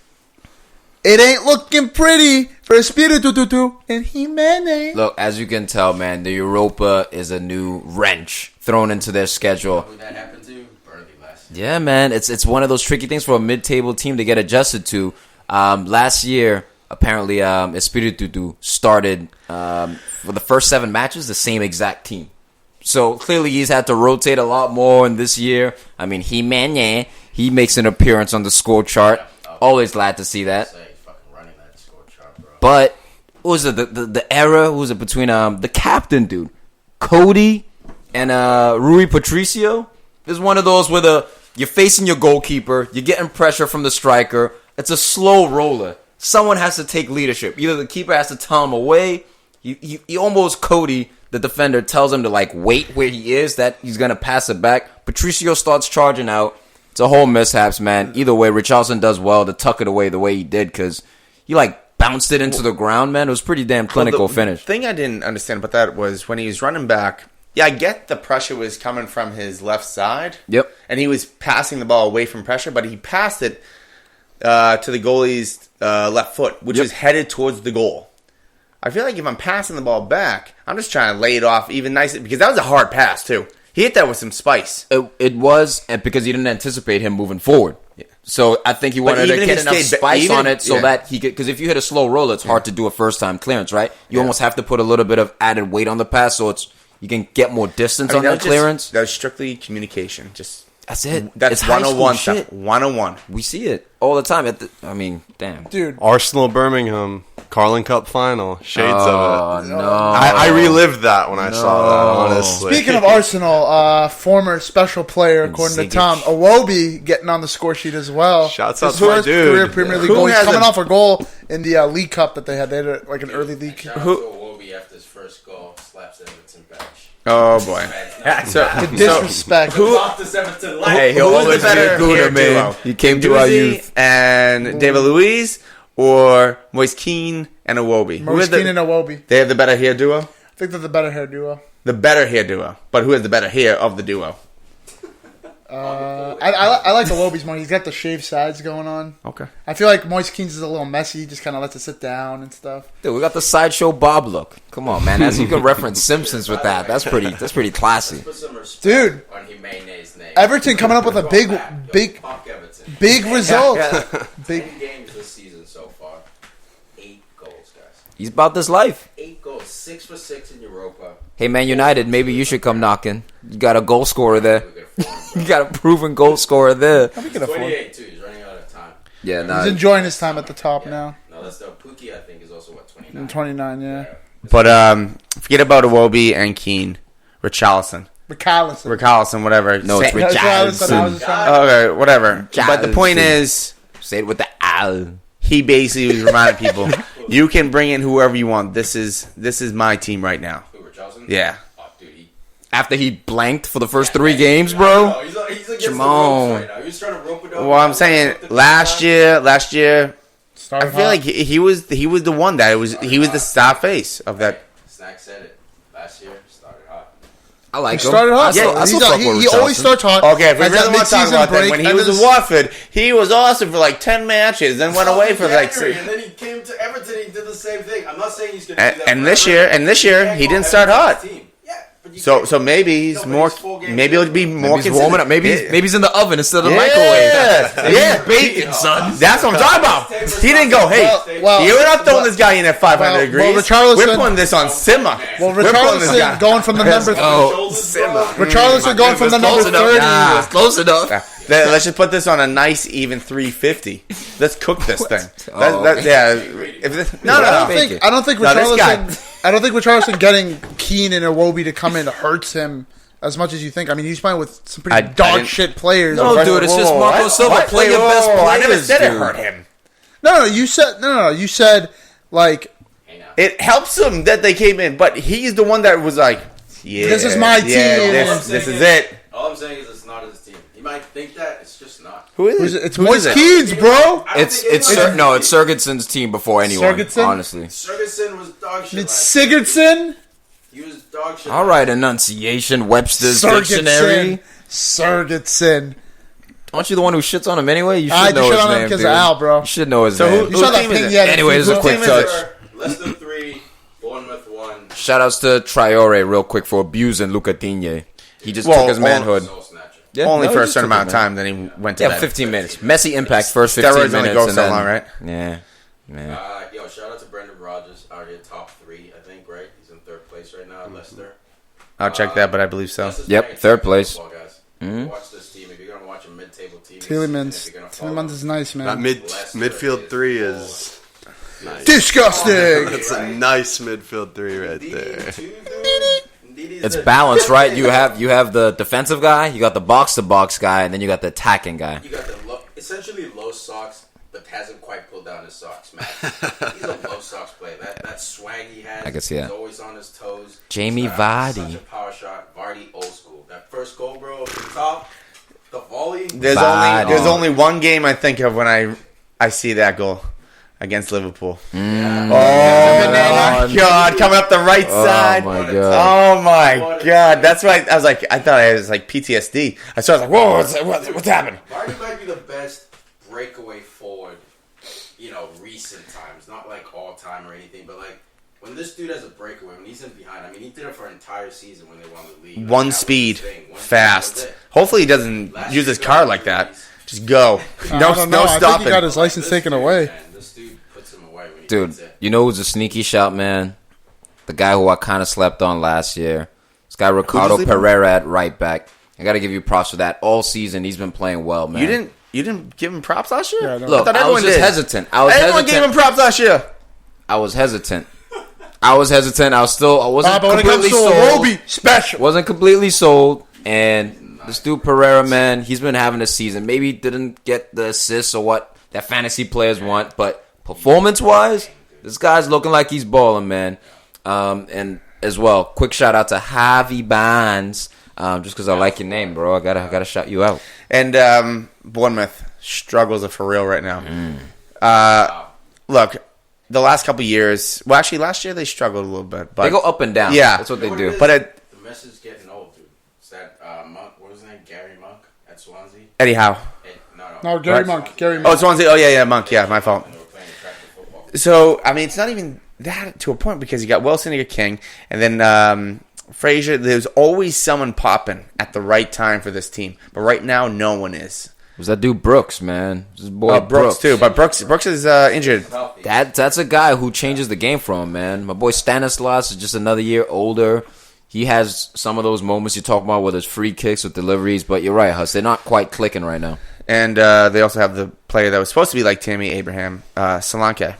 It ain't looking pretty for Espiritu and Jimenez. Look, as you can tell, man, the Europa is a new wrench thrown into their schedule. Who that happened to? Burnley last year. Yeah, man, it's one of those tricky things for a mid-table team to get adjusted to. Last year, apparently, Espiritu started for the first 7 matches the same exact team. So clearly, he's had to rotate a lot more in this year. I mean, Jimenez, he makes an appearance on the score chart. Always glad to see that. Say, he's fucking running that score chart, bro. But what was it? The era was it between the captain dude, Cody, and Rui Patricio? There's one of those where you're facing your goalkeeper, you're getting pressure from the striker. It's a slow roller. Someone has to take leadership. Either the keeper has to tell him away. You almost Cody, the defender, tells him to like wait where he is, that he's gonna pass it back. Patricio starts charging out. It's a whole mishaps, man. Either way, Richarlison does well to tuck it away the way he did because he like bounced it into the ground, man. It was pretty damn clinical finish. The thing I didn't understand about that was when he was running back. Yeah, I get the pressure was coming from his left side. Yep. And he was passing the ball away from pressure, but he passed it to the goalie's left foot, which was headed towards the goal. I feel like if I'm passing the ball back, I'm just trying to lay it off even nicer because that was a hard pass too. He hit that with some spice. It was because he didn't anticipate him moving forward. Yeah. So I think he wanted to get enough spice on it so that he could. Because if you hit a slow roll, it's hard to do a first time clearance, right? You almost have to put a little bit of added weight on the pass so you can get more distance on that clearance. That was strictly communication. That's it. That's it's 101 high school stuff. shit. 101. We see it all the time. Damn. Dude. Arsenal Birmingham Carling Cup final. Shades of it. No. I relived that when I saw that, honestly. Speaking of Arsenal, former special player, according to Tom, Iwobi getting on the score sheet as well. Shouts out His to my first dude. career Premier League Who goal. He's has coming a- off a goal in the League Cup that they had. They had like an early league. Shout out to Iwobi after his first goal, slaps Everton bench. Oh boy. The disrespect. Hey, he'll Who was always the be a better gooner, hair man. duo? He came to our Doozy youth. and David Luiz or Moise Keane and Iwobi? Who is Moise Keane and Iwobi. They have the better hair duo? I think they're the better hair duo. The better hair duo. But who has the better hair of the duo? I like Iwobi's more. He's got the shaved sides going on. Okay. I feel like Moise Keane's is a little messy. He just kind of lets it sit down and stuff. Dude, we got the sideshow Bob look. Come on, man. As you can reference Simpsons with that. That's pretty classy. Put some respect Dude. on Jimenez's name. Everton coming up with a Fuck Everton. big result. Big. 10 games this season so far. 8 goals, guys. He's about this life. 8 goals. 6 for 6 in Europa. Hey, Man United, maybe you should come knocking. You got a goal scorer there. We could afford him, You got a proven goal scorer there. We can bro. afford. 28 too. He's running out of time. Yeah, He's nah. enjoying his time at the top now. No, that's the Pookie. I think is also what 29. 29, yeah. But forget about Iwobi and Keane. Richarlison. McAllister. Whatever. No, it's Say- That's what I was Richarlison. trying to- Okay, whatever. But the point Richarlison. is, Say it with the al. he basically reminded people, you can bring in whoever you want. This is my team right now. Who, Richarlison? Yeah. Oh, dude, he. After he blanked for the first 3 games, bro. No, he's against Come the on. ropes right now. He was trying to rope it over. Well, I'm saying last year, I Started feel hot. like he was the one that he was the star face of that. Snack said it. Last year, started hot. I like He him. started hot. I still, bro. I still He's fuck he with he always Richarlison. starts hot. Okay, if we Has really that want to talk mid-season about that, break, when he and was then in Watford, he was awesome for like 10 matches, then went away for like January, 6. and then he came to Everton. He did the same thing. I'm not saying he's going to do that. And this forever. year, he You didn't can't start call hot. Everton's team. Yeah, but So maybe he's more. Maybe he'll be more. Maybe he's warming up. Maybe he's in the oven instead of the Yeah. microwave. Yeah, bacon, son. That's what I'm talking about. He didn't go, hey, Well, you're not throwing this guy in at 500 degrees. Richarlison- We're putting this on simmer. Well, We're putting this guy. Richarlison going from the number. Richarlison going from the number 30. Nah. Close enough. Let's just put this on a nice even 350. Let's cook this thing. Oh, I I don't think No, this guy- Richarlison getting Keane and Iwobi to come in hurts him as much as you think. I mean, he's playing with some pretty I dog didn't- shit players. No, dude, it's just Marco Silva. Play your best I never players, said it dude. hurt him. No, you said like It helps him that they came in, but he's the one that was like, yeah, This is my team. This is it. All I'm saying is it's not his team. You might think that, it's just not. Who is it? it's Who Moise is it? Keane's, bro. It's Sergenson's team before anyone. Sergensen? Honestly. Ferguson was dog shit. It's last year. Sigurdsson. He was dog shit. All right, enunciation, Webster's dictionary. Sergensen. Aren't you the one who shits on him anyway? You should I know shit his on him name, because dude. of Al, bro. You should know his So name. You saw that team is thing it? yet? Anyways, a Who quick team is touch. it? Leicester 3, Bournemouth 1. Shoutouts to Traore real quick for abusing Luca Digne. He just Well, took his manhood. Soul snatcher. Yeah, Only no, for he a just certain took amount of it, man. time. Then he went to Yeah, bed. 15 minutes. Messi impact first 15 Steroids minutes. only go and so then, long, right? Yeah. Yo, shout out to Brendan Rodgers out here, top 3, I think, right? He's in 3rd place right now at Leicester. I'll check that, but I believe so. Leicester's Yep, playing 3rd place. football, guys. Watch this team. If you're going to watch a mid-table team, Tielemans. Tielemans is nice, That man. midfield three is nice. Disgusting. That's a nice midfield three right there. It's balanced, right? You have the defensive guy, you got the box-to-box guy, and then you got the attacking guy. You got the essentially low socks, but hasn't quite pulled down his socks, man. He's a low socks player. That swag he has. I can see that. He's always on his toes. Jamie Vardy. Vardy. Such a power shot. Vardy old school. That first goal, bro, from the top, the volley. There's Bad. only one game I think of when I see that goal against Liverpool. Yeah. Oh my God! Coming up the right side. Oh my god. Oh my God! That's right. I was like, I thought it was like PTSD. I was like, whoa, what's happening? Vardy might be the best breakaway forward, recent times. Not like all time or anything, but like when this dude has a breakaway, when he's in behind, I mean, he did it for an entire season when they won the league. One That was speed, his thing. One fast. speed, that was it. Hopefully he doesn't Last use his year, car like that. Just go. I No don't know. I think stopping. he got his license This taken dude, away. man, this dude puts him away when he Dude, gets it. you know who's a sneaky shout, man? The guy who I kind of slept on last year. This guy, Ricardo sleeping on? Pereira at right back. I got to give you props for that. All season, he's been playing well, man. You didn't give him props last year? Yeah, I know. Look, thought I was everyone just did. hesitant. Everyone gave him props last year. I was hesitant. I wasn't But when it comes completely to sold. Iwobi, special. Wasn't completely sold. And this dude Pereira, man, he's been having a season. Maybe he didn't get the assists or what that fantasy players want, but performance-wise, this guy's looking like he's balling, man. And as well, quick shout out to Javi Barnes, just because I like your name, bro. I gotta shout you out. And Bournemouth struggles are for real right now. Look, the last couple years. Well, actually, last year they struggled a little bit. But They go up and down. Yeah. That's what they You know do. it is? But the message is getting old, dude. It's that Monk. What was his name? Gary Monk at Swansea. anyhow. No, Gary Right. Monk. Gary Oh, Monk. Swansea. Oh, yeah, Monk. Yeah, my fault. And they were playing attractive football. So, I mean, it's not even that to a point because you got Wilson, you got King, and then Frazier. There's always someone popping at the right time for this team. But right now, no one is. Was that dude Brooks, man? This boy Brooks, too. But Brooks is injured. Healthy. That's a guy who changes the game for him, man. My boy Stanislas is just another year older. He has some of those moments you talk about, whether it's free kicks or deliveries. But you're right, Huss. They're not quite clicking right now. And they also have the player that was supposed to be like Tammy Abraham, Solanke,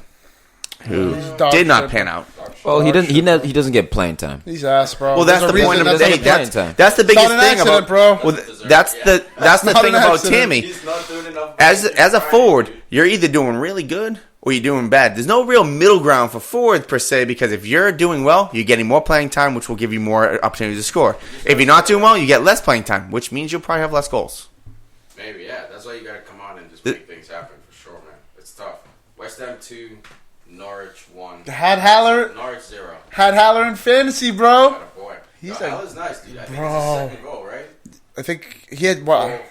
who Dog did not shit. pan out. Well, he doesn't get playing time. He's ass, bro. Well, that's There's the a point reason of that's the the- day. playing time. That's the biggest Not an thing accident, about. bro. Well, that's the Not thing an about accident. Tammy. He's not doing enough. As a forward, you're either doing really good or you're doing bad. There's no real middle ground for forwards per se because if you're doing well, you're getting more playing time, which will give you more opportunities to score. If you're not doing well, you get less playing time, which means you'll probably have less goals. Maybe, yeah. That's why you got to come on and just make things happen for sure, man. It's tough. West Ham 2, Norwich 1. Had Haller in fantasy, bro. Got a boy. He's That a- was nice, dude. I think Bro. it's his second goal, right? I think he had what?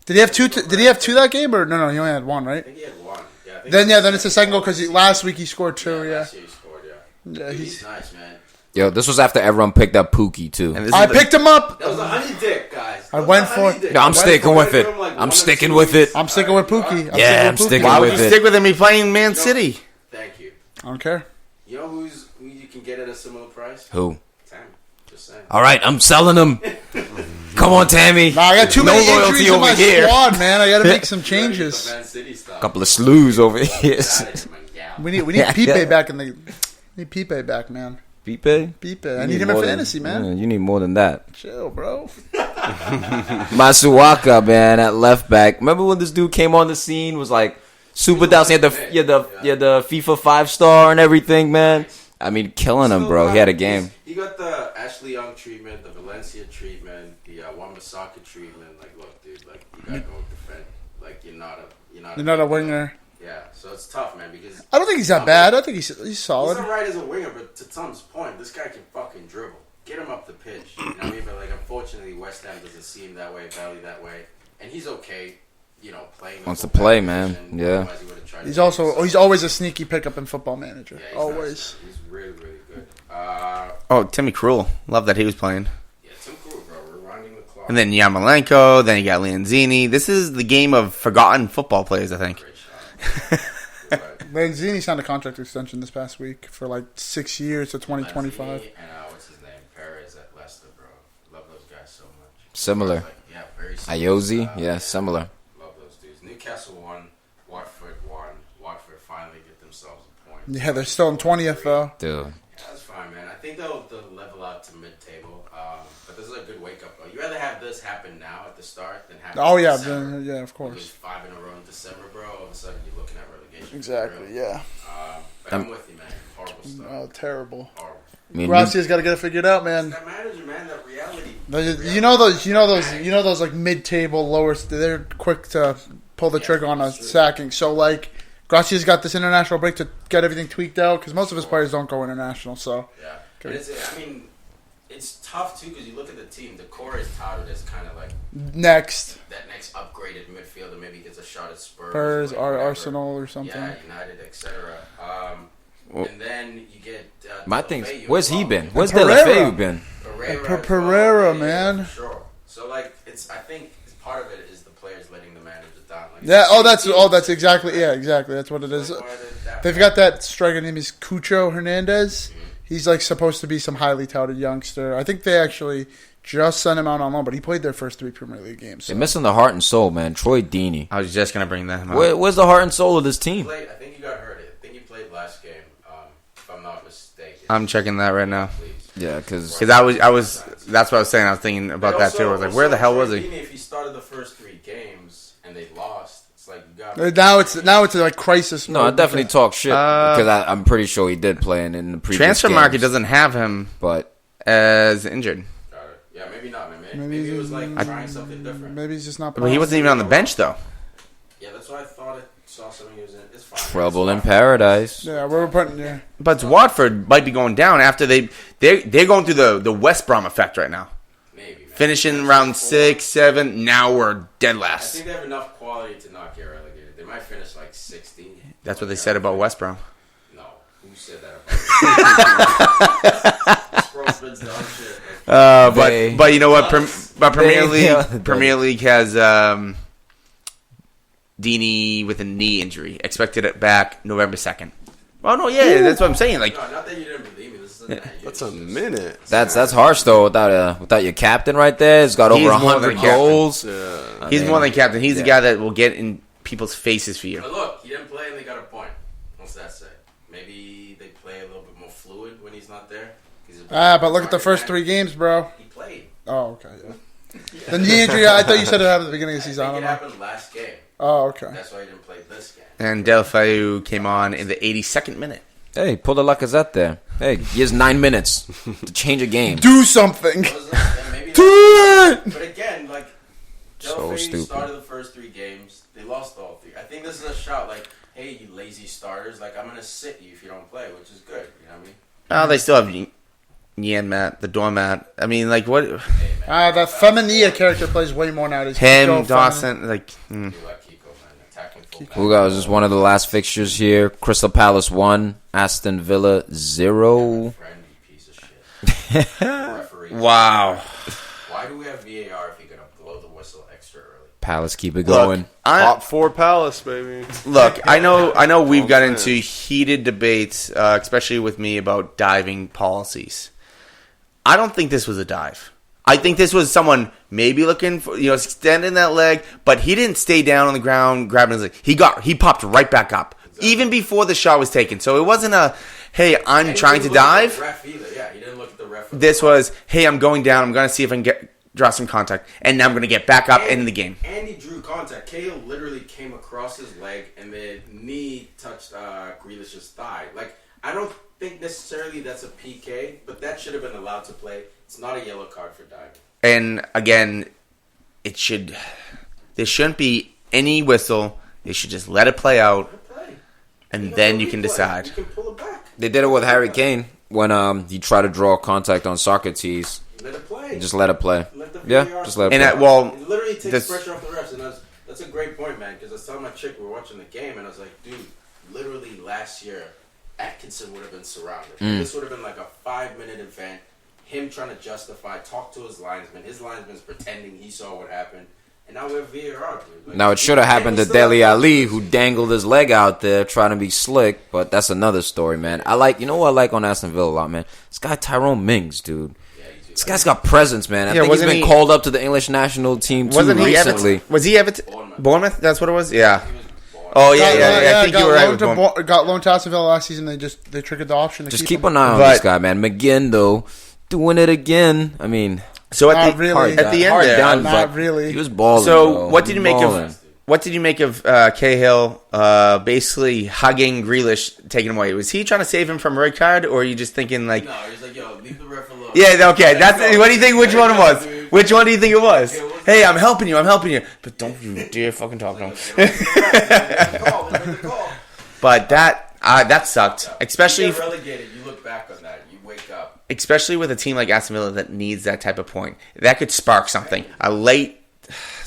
Did he have two? Did he have two that game or no? No, he only had one, I right? think he had one. Yeah, I think Then it's the second goal because last week he scored two. Yeah, Last year he scored, Yeah, He's nice, man. Yo, this was after everyone picked up Pookie too. And this I is the- picked him up. That was a honey dick, guys. I went for- No, I'm sticking with it. I'm sticking with it. I'm sticking with Pookie. I'm sticking Why would with you it. stick with him? He's playing Man City. Thank you. I don't care. You know who you can get at a similar price? Who? Tammy. Just saying. All right, I'm selling him. Come on, Tammy. Nah, I got too No many loyalty injuries in over my here. squad, man. I got to make some changes. Man City style. Couple of slews over here. We need Pipe back in the. Need Pipe back, man. Pipe? Pipe. I need him in fantasy, man. Yeah, you need more than that. Chill, bro. Masuaka, man, at left back. Remember when this dude came on the scene? Was like super down. He had the FIFA 5-star and everything, man. I mean, killing him, bro. He had a game. He got the Ashley Young treatment, the Valencia treatment, the Wan-Bissaka treatment. Like, look, dude, like you gotta go defend. Like, you're not a winger. Yeah, so it's tough, man. Because I don't think he's that bad. I think he's he's solid. alright as a winger, but to Tom's point, this guy can fucking dribble. Get him up the pitch. You know what I mean? But like, unfortunately, West Ham doesn't see him that way, Valley that way, and he's okay. You know, playing. Wants to play, man. Yeah. Otherwise he would've tried to He's do also something. he's always a sneaky pickup in Football Manager. Yeah, he's Always. nice. He's really, really good. Oh, Timmy Krul. Love that he was playing. Yeah, Tim Krul, bro. We're winding the clock. And then Yamalenko. Then you got Lanzini. This is the game of forgotten football players, I think. Great shot. But Lanzini signed a contract extension this past week for like 6 years to 2025. Lanzini and what's his name? Perez at Leicester, bro. Love those guys so much. Similar. Like, yeah, very similar. Ayoze, yeah, similar. Love those dudes. Newcastle won. Watford won. Watford finally get themselves a point. Yeah, they're still in 20th though. Dude. Yeah, that's fine, man. I think they'll level out to mid-table. But this is a good wake-up. You rather have this happen now at the start than have Oh it in yeah, December. yeah, of You lose course. 5 in a row in December, bro. All of a sudden you're looking at relegation. Exactly. Yeah. But I'm with you, man. Horrible stuff. Oh, terrible. Horrible. I mean, Gracia's got to get it figured out, man. That manager, man. That reality. You know those like mid-table, lower. They're quick to pull the trigger on a sacking. So like, Gracia's got this international break to get everything tweaked out because most of his players don't go international. So Yeah. And it's tough too because you look at the team. The core is touted as kind of like next, that next upgraded midfielder. Maybe gets a shot at Spurs, or whatever. Arsenal, or something. Yeah, United, etc. And then you get my Delafeu thing's, as where's he well. been? Where's Pereira. Delafeu been? Pereira, as Pereira, well. man. For sure. So like, I think part of it is the players letting the manager down. Like, Yeah. it's That's exactly. Yeah, exactly. That's what it is. like, why did that They've got that striker name is Cucho Hernandez. He's like supposed to be some highly touted youngster. I think they actually just sent him out on loan, but he played their first 3 Premier League games. So. They're missing the heart and soul, man. Troy Deeney. I was just going to bring that up. Where's the heart and soul of this team? I think you got hurt. I think you played last game, if I'm not mistaken. I'm checking that right now. Please. Yeah, because Because I was, that's what I was saying. I was thinking about that too. I was like, where the hell was he? If he started the first 3 games and they lost, it's like you got. Now it's like crisis. no, I mode. definitely talk shit because I'm pretty sure he did play in the previous Transfer games, market doesn't have him but as injured. Got it. Yeah, maybe not, man. Maybe Maybe it was he's- like trying something different. Maybe he's just not. But he wasn't even on the bench though. Yeah, that's why I thought it saw something he was in. It's fine. trouble in It's fine. paradise. Yeah, we're putting. Yeah. But Watford might be going down after they're going through the West Brom effect right now. Maybe, man. Finishing round 6, 7. Now we're dead I last. think they have enough quality to not get relegated. They might finish like 16. That's what they said about West Brom. No, who said that about Scrollman's dumb shit. But you know what? Premier they- League has Deeney with a knee injury. Expected it back November 2nd. Oh no, yeah, that's what I'm saying. Like, No, not that you didn't believe me. This is That's a minute. That's harsh though. Without your captain right there, he's got He's over more than 100 a captain. goals. Yeah. he's more than captain. He's the guy that will get in people's faces for you. But look, he didn't play and they got a point. What's that say? Maybe they play a little bit more fluid when he's not there. But look at the first 3 games, bro. He played. Oh, okay. Yeah. The knee injury. I thought you said it happened at the beginning of the season. I I think don't it know. happened last game. Oh, okay. That's why he didn't play this game. And Delafeu came on in the 82nd minute. Hey, pull the Lacazette there. Hey, he has 9 minutes to change a game. Do something. Maybe Do it. But again, like, So Delafeu stupid. started the first 3 games. They lost all 3. I think this is a shot like, hey, you lazy starters, like, I'm going to sit you if you don't play, which is good. You know what I mean? Oh, they still have Yanmat, the doormat. I mean, like, what? Hey, man. The Feminia character plays way more nowadays. Him, Kiko, Dawson, like. You like Kiko, man. Attacking Who got just one of the last fixtures here? Crystal Palace 1, Aston Villa 0. Friend, you piece of shit. Referee. Wow. Why do we have VAR if you're going to blow the whistle extra early? Palace keep it going. Top 4 Palace, baby. Look, I know we've got into heated debates, especially with me, about diving policies. I don't think this was a dive. I think this was someone maybe looking for, extending that leg, but he didn't stay down on the ground grabbing his leg. He popped right back up, even before the shot was taken. So it wasn't a, hey, I'm trying to dive. Ref either. Yeah, he didn't look at the ref. This was, hey, I'm going down. I'm going to see if I can draw some contact, and now I'm going to get back up in the game. And he drew contact. Cahill literally came across his leg, and the knee touched Grealish's thigh. Like, I don't think necessarily that's a PK, but that should have been allowed to play. It's not a yellow card for diving. And again, there shouldn't be any whistle. They should just let it play out, and then you can decide. You can pull it back. They did it with Harry Kane when he tried to draw contact on Socrates. Let it play. Just let it play. Let the Yeah, VAR just let it And play. it literally takes pressure off the refs, and that's a great point, man. Because I was telling my chick we were watching the game, and I was like, dude, literally last year, Atkinson would have been surrounded. This would have been like a 5-minute event. Him trying to justify, talk to his linesman. His linesman's pretending he saw what happened. And now we have VAR, dude. Like, Now, it should have happened to Dele Ali, who dangled his leg out there trying to be slick, but that's another story, man. You know what I like on Aston Villa a lot, man? This guy Tyrone Mings, dude. This guy's got presence, man. I think he's been called up to the English national team too recently. Was he Everton? Bournemouth? That's what it was? Yeah. Oh, yeah. I think you were right. Got loaned to Aston Villa last season. They triggered the option to Just keep keep him. an eye on this guy, man. McGinn, though, doing it again. I mean, so Not really. at the end hard there, done, Not but really. he was balling. So bro. what did you make Balling. of? What did you make of Cahill basically hugging Grealish, taking him away? Was he trying to save him from a red card, or are you just thinking like? No, he's like, yo, leave the ref alone. Yeah, okay. What do you think? Which one it was? Which one do you think it was? Hey, I'm helping you. But don't you dare fucking talk to him. But that sucked, especially. You get relegated. You look back on that. You wake up. Especially with a team like Aston Villa that needs that type of point. That could spark something. A late.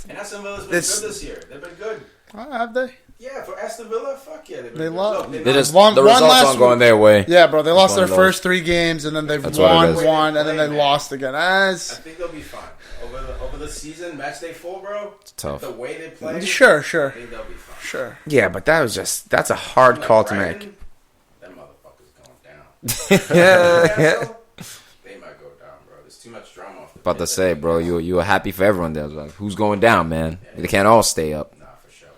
And Aston Villa's been good this year. They've been good. Have they? Yeah, for Aston Villa, fuck yeah. They lost. They just, Won the results aren't going their way. Yeah, bro. They lost their One first 3 games, and then they've That's what it is. won, and then they lost again. I think they'll be fine. Over the season, match day 4, bro. It's tough. The way they play. Sure. I think they'll be fine. Sure. Yeah, but that's a hard call to make. Brighton, that motherfucker's going down. Yeah. They might go down, bro. There's too much drama off the About to pitch. say, bro, you were happy for everyone there. Like, who's going down, man? They can't all stay up. Nah, for sure.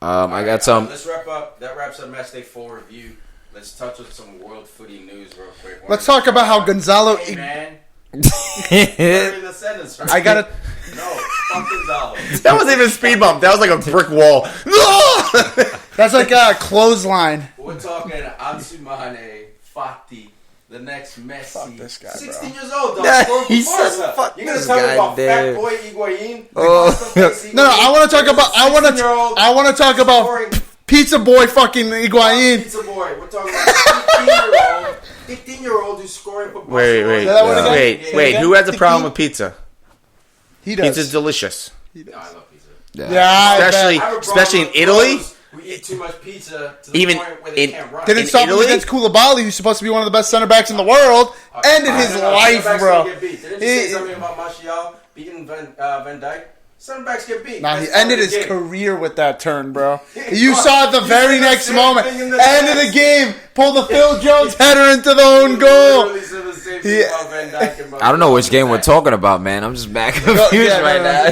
I got some. Let's wrap up. That wraps up match day 4 review. Let's touch on some world footy news real quick. Let's talk about how Gonzalo. Hey, man. Bury the sentence, right? I gotta. No, fuck Gonzalo. That wasn't even a speed bump. That was like a brick wall. That's like a clothesline. We're talking Ansumane Fati, the next Messi. Fuck this guy, bro. 16 years old, dog. Yeah, Scored for he says Barca. fuck You're gonna this tell me guy about there. Fat Boy Higuain? Oh. No, I want to talk about. I want to talk about Pizza Boy fucking Higuain. Pizza Boy. We're talking about 15-year-old who's scoring for Barcelona. Wait. Who has a problem with pizza? He does. Pizza's delicious. No, I love pizza. Yeah, Especially in Italy. We eat too much pizza to the Even point where they can't run. Didn't in stop him Italy? against Koulibaly, who's supposed to be one of the best center backs in the world. Ended his life, bro. Didn't you say something about Martial beating Van Dijk? Center backs get beat. Nah, he That's ended part his of the game. career with that turn, bro. You saw it the very next moment. End of the game. Pull the Phil Jones header into the own goal. I don't know which game we're talking about, man. I'm just back confused right now.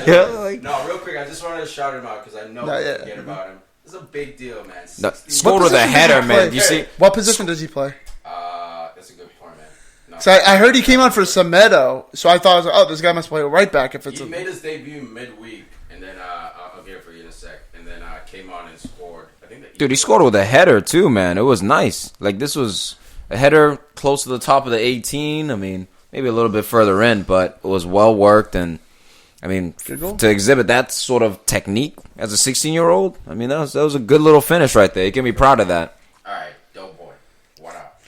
No, real quick, I just wanted to shout him out because I know we forget about him. It's a big deal, man. Scored with a header, man. You see? What position does he play? That's a good point, man. No. So I heard he came on for Semedo, so I thought, oh, this guy must play right back. If it's He made his debut midweek, and then I'll get it for you in a sec. And then came on and scored. I think Dude, he scored with a header too, man. It was nice. Like, this was a header close to the top of the 18. I mean, maybe a little bit further in, but it was well worked. And I mean, to exhibit that sort of technique as a 16-year-old, I mean, that was a good little finish right there. You can be proud of that. All right, dope boy. What up?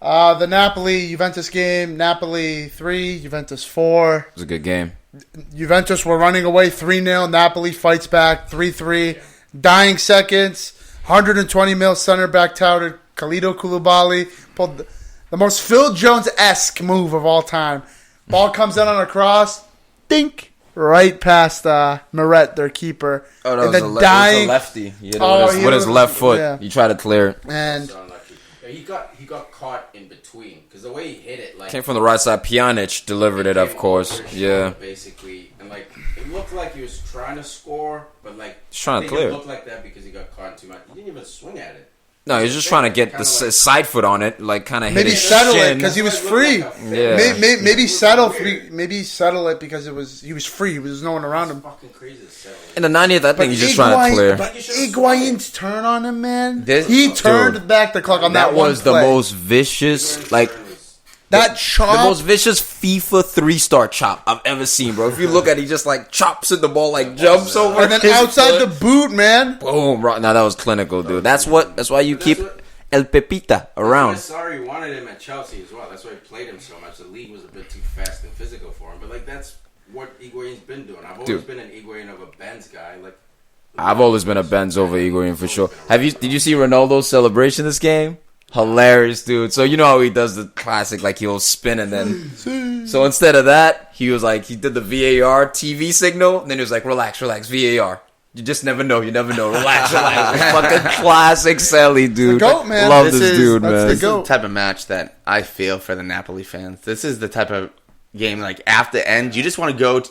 the Napoli-Juventus game, Napoli 3, Juventus 4. It was a good game. Juventus were running away 3-0. Napoli fights back 3-3. dying seconds, 120 mil center back touted. Khalidou Koulibaly pulled the most Phil Jones-esque move of all time. Ball comes in on a cross, dink, right past Meret, their keeper. Oh, and that was a lefty. With his left foot. Yeah. He tried to clear it. And he got caught in between because the way he hit it, like came from the right side. Pjanic delivered it, of course. Yeah. Basically, and like it looked like he was trying to score, but like he's trying to clear. It looked like that because he got caught too much. He didn't even swing at it. No, he's just trying to get the side foot on it, like kind of hit maybe his settle it shin. because he was free. Yeah. Maybe settle it because he was free. There was no one around him. Fucking crazy to settle. In the 90th, I think he's just trying to clear. But Higuain's turn on him, man. He turned back the clock on that one was the play. most vicious, like that chop. the most vicious FIFA 3-star chop I've ever seen, bro. If you look at it, he just like chops at the ball, like jumps over, and then his outside foot. the boot, man. Boom! Right now, that was clinical, dude. That's why you keep El Pepita around. Sorry, wanted him at Chelsea as well. That's why he played him so much. The league was a bit too fast and physical for him. But like that's what Higuain's been doing. I've always been an Higuain over Ben's guy. Like I've always been a Benz over Higuain for sure. Did you see Ronaldo's celebration this game? Hilarious, dude. So you know how he does the classic, like he'll spin and then. So instead of that, he was like he did the VAR TV signal, and then he was like, "Relax, VAR." You just never know. You never know. Relax. Fucking classic Selly, dude. The GOAT, man. Love this dude, man. This is the type of match that I feel for the Napoli fans. This is the type of game, like, after the end, you just want to go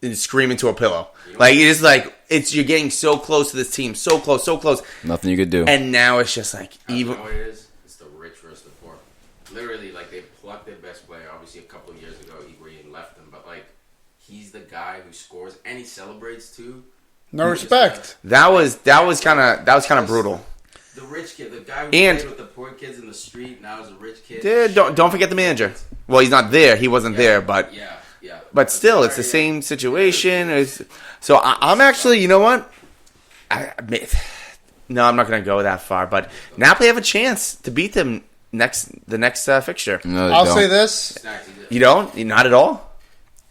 and scream into a pillow. Like, it's like, you're getting so close to this team. So close, so close. Nothing you could do. And now it's just like, even... You know what it is? It's the rich versus the poor. Literally, like, they plucked their best player. Obviously, a couple of years ago, Higuain left them. But, like, he's the guy who scores and he celebrates, too. No respect. That was kind of brutal. The rich kid, the guy who played with the poor kids in the street, now is a rich kid. Dude, don't forget the manager. Well, he's not there. He wasn't there, but yeah. But still, it's the same situation. So I'm actually, you know what? No, I'm not going to go that far. But Napoli have a chance to beat them the next fixture. No, I'll say this: you don't, not at all.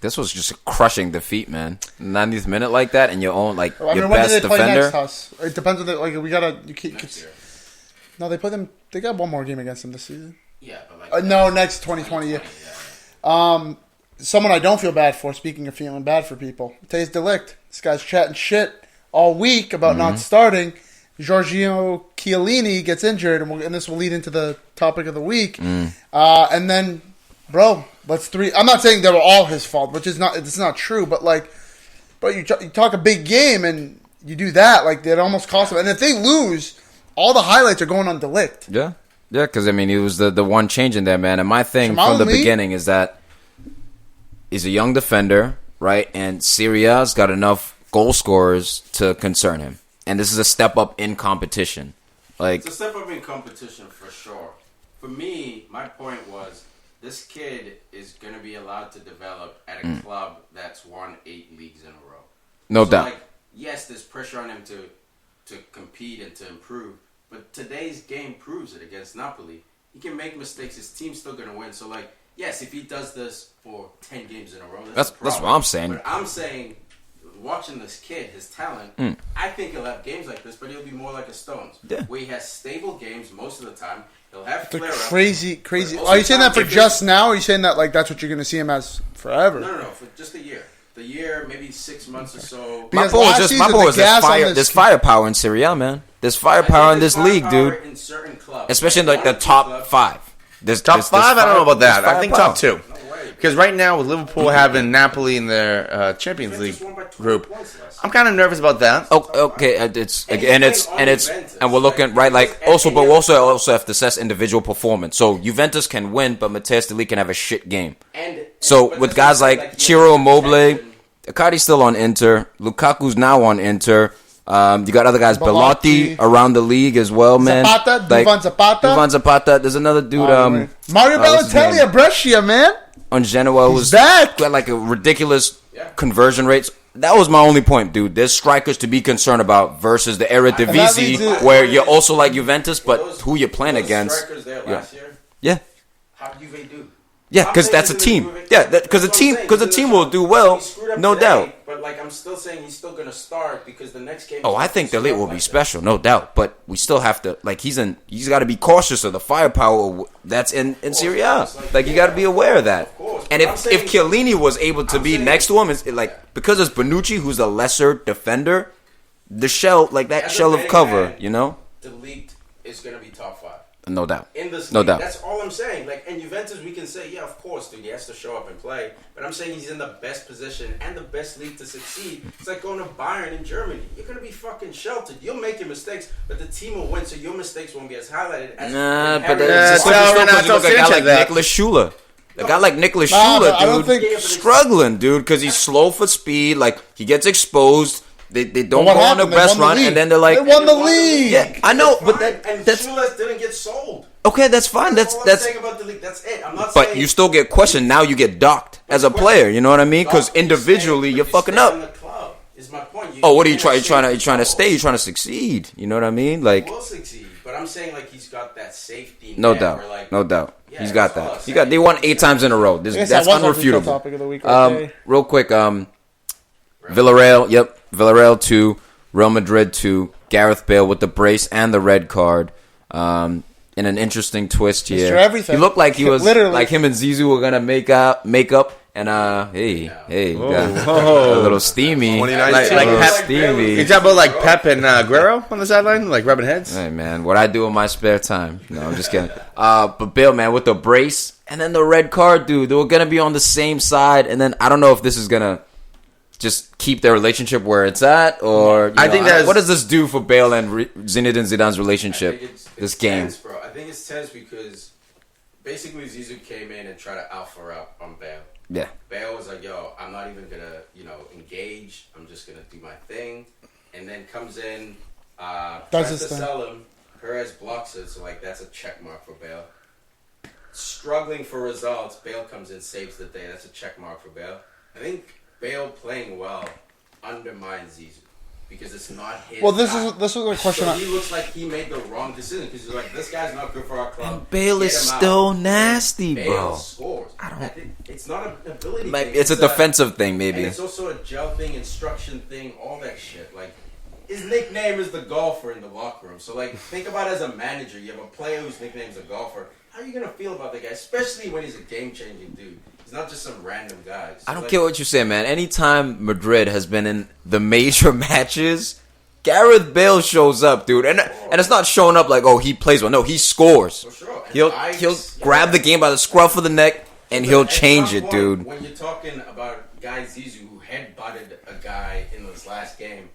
This was just a crushing defeat, man. 90th minute like that, and your own your when best do they play defender. next, Huss? It depends on we gotta. No, they play them. They got one more game against them this season. Yeah, but no, next 2020. Yeah. Someone I don't feel bad for. Speaking of feeling bad for people, Matthijs de Ligt. This guy's chatting shit all week about not starting. Giorgio Chiellini gets injured, and this will lead into the topic of the week. And then, bro. I'm not saying they were all his fault, which is not. It's not true. But you talk a big game and you do that, like it almost costs them. And if they lose, all the highlights are going on De Ligt. Yeah, because I mean, he was the one change in there, man. And my thing from the beginning is that he's a young defender, right? And Serie A's got enough goal scorers to concern him. And this is a step up in competition. Like it's a step up in competition for sure. For me, my point was. This kid is going to be allowed to develop at a club that's won 8 leagues in a row. No doubt. Like, yes, there's pressure on him to compete and to improve, but today's game proves it against Napoli. He can make mistakes. His team's still going to win. So, like, yes, if he does this for 10 games in a row, that's what I'm saying. But I'm saying, watching this kid, his talent, I think he'll have games like this, but he'll be more like a Stones, where he has stable games most of the time. He'll have crazy. Are you saying that for just now, or are you saying that like that's what you're going to see him as forever? No, for just a year. The year, maybe 6 months or so. My boy was there's firepower in Serie A, man. There's firepower in this league, dude. In certain clubs, especially in like the top 5. Top 5? I don't know about that. I think top 2. Because right now, with Liverpool having Napoli in their Champions League group, I'm kind of nervous about that. Okay, and we're looking right like also, but we also have to assess individual performance. So Juventus can win, but Matthijs de Ligt can have a shit game. So with guys like Ciro Immobile, Icardi's still on Inter, Lukaku's now on Inter. You got other guys, Belotti around the league as well, man. Duvan Zapata. There's another dude. Mario Balotelli at Brescia, man. On Genoa was back. Got like a ridiculous conversion rates. That was my only point, dude. There's strikers to be concerned about versus the Eredivisie, where you're also like Juventus, but who you're playing against. Strikers there last year? Yeah. How do Juve do? Yeah, because that's a team. Yeah, because the team will do well, no doubt. But like I'm I'm still saying he's still gonna start because the next game. Oh, I think the will be special, no doubt. But we still have to he's got to be cautious of the firepower that's in Serie A. Like you got to be aware of that. And if Chiellini was able to be next to him, it's because it's Bonucci who's a lesser defender, the shell of cover, the league is gonna be top 5. No doubt. In this no league. doubt. That's all I'm saying. In Juventus, we can say, yeah, of course, dude, he has to show up and play. But I'm saying he's in the best position and the best league to succeed. It's like going to Bayern in Germany. You're going to be fucking sheltered. You'll make your mistakes, but the team will win, so your mistakes won't be as highlighted as... but that's a guy like Nicholas Schüller. A guy like Nicholas Schüller, dude, struggling, dude, because he's slow for speed. He gets exposed. They don't go on their best run, and then they're like... They won the league! Yeah, I know, but that's... Schüller didn't get sold. Okay, that's fine. That's all I'm saying about the league. That's it. I'm not but saying... you still get questioned. Now you get docked as a player. You know what I mean? Because individually, you're fucking up. In the club is my point. What are you trying? You're trying to stay. You're trying to succeed. You know what I mean? He will succeed, but I'm saying he's got that safety. No doubt. No doubt. Yeah, he's got that. They won 8 times in a row. That's unrefutable. Topic of the week right real quick. Villarreal. Yep. Villarreal 2. Real Madrid 2. Gareth Bale with the brace and the red card. In an interesting twist here. Everything. He looked like he was literally like him and Zizou were gonna make up, and hey, got a little steamy, like Pep, steamy. You talking about Pep and Guerrero on the sideline, rubbing heads? Hey man, what I do in my spare time? No, I'm just kidding. But Bale, man, with the brace and then the red card, dude, they were gonna be on the same side, and then I don't know if this is gonna just keep their relationship where it's at, or I think what does this do for Bale and Zinedine Zidane's relationship? This game, tense, bro. I think it's tense because basically Zizou came in and tried to alpha up on Bale. Yeah, Bale was like, "Yo, I'm not even gonna, engage. I'm just gonna do my thing," and then comes in, tries to sell him. Perez blocks it, so that's a check mark for Bale. Struggling for results, Bale comes in, saves the day. That's a check mark for Bale. I think Bale playing well undermines Zizou because it's not his. Well, this was a question. So he looks like he made the wrong decision because he's like, this guy's not good for our club. And Bale is still nasty, Bale bro. Scores. It's not an ability thing. It's a defensive thing, maybe. And it's also a gel thing, instruction thing, all that shit. His nickname is the golfer in the locker room. So, think about it as a manager. You have a player whose nickname's a golfer. How are you going to feel about the guy? Especially when he's a game-changing dude. He's not just some random guy. So I don't care what you say, man. Anytime Madrid has been in the major matches, Gareth Bale shows up, dude. And it's not showing up he plays well. No, he scores. For sure. He'll grab the game by the scruff of the neck, and he'll change it, dude. When you're talking about Guy Zizou who headbutted a guy in this last game,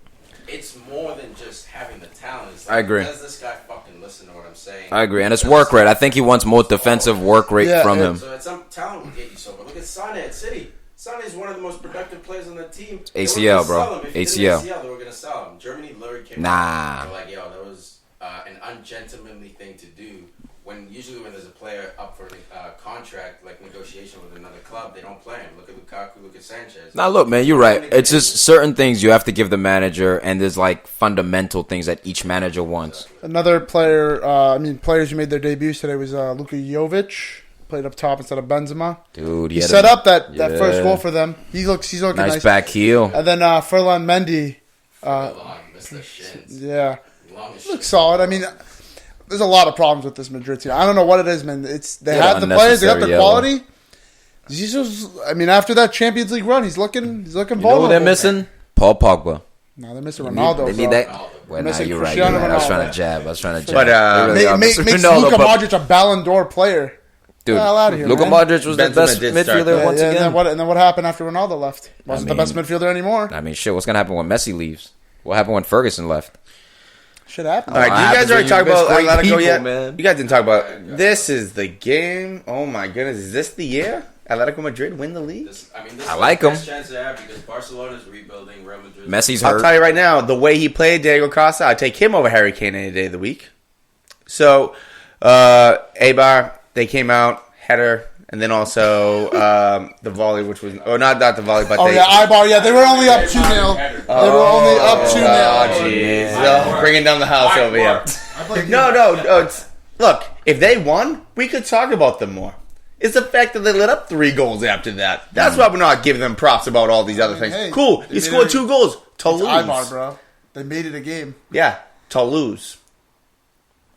it's more than just having the talent. It's I agree. Does this guy fucking listen to what I'm saying? I agree. And it's work rate. I think he wants more defensive work rate from him. So some talent will get you so. But look at Sane at City. Sane is one of the most productive players on the team. ACL, bro. ACL. They were going to sell him. Germany literally came out. They were like, yo, that was an ungentlemanly thing to do. Usually when there's a player up for a contract, negotiation with another club, they don't play him. Look at Lukaku, look at Sanchez. Now, look, man, you're right. It's just certain things you have to give the manager, and there's fundamental things that each manager wants. Another player, players who made their debuts today was Luka Jovic. Played up top instead of Benzema. Dude, he set up that first goal for them. He's looking nice. Back heel. And then Ferland Mendy. Yeah. Looks solid. There's a lot of problems with this Madrid team. I don't know what it is, man. They have the players, they got the quality. Jesus, after that Champions League run, he's looking vulnerable. You know what they're missing? Paul Pogba. No, they're missing Ronaldo. They need that. Well, you're right. I was trying to jab. But makes Luka Modric a Ballon d'Or player. Dude, out of here, Luka Modric was the best midfielder once again. And then what happened after Ronaldo left? Wasn't the best midfielder anymore. Shit, what's going to happen when Messi leaves? What happened when Ferguson left? Shit happened. All right, do you guys already talk about Atletico yet? Man. You guys didn't talk about this is the game. Oh my goodness, is this the year Atletico Madrid win the league? This I like him. Chance they have because Barcelona's rebuilding. Real Madrid. Messi's hurt. I'll tell you right now, the way he played Diego Costa, I'd take him over Harry Kane any day of the week. So, Eibar, they came out, header, and then also the volley, which was not the volley, but Eibar, they were only up 2-0. They were only up 2-0. Oh, jeez. Bringing down the house over here. No. Look, if they won, we could talk about them more. It's the fact that they let up 3 goals after that. That's why we're not giving them props about all these other things. Hey, Cool, you scored 2 goals. To lose. Ibar, bro. They made it a game. Yeah, to lose.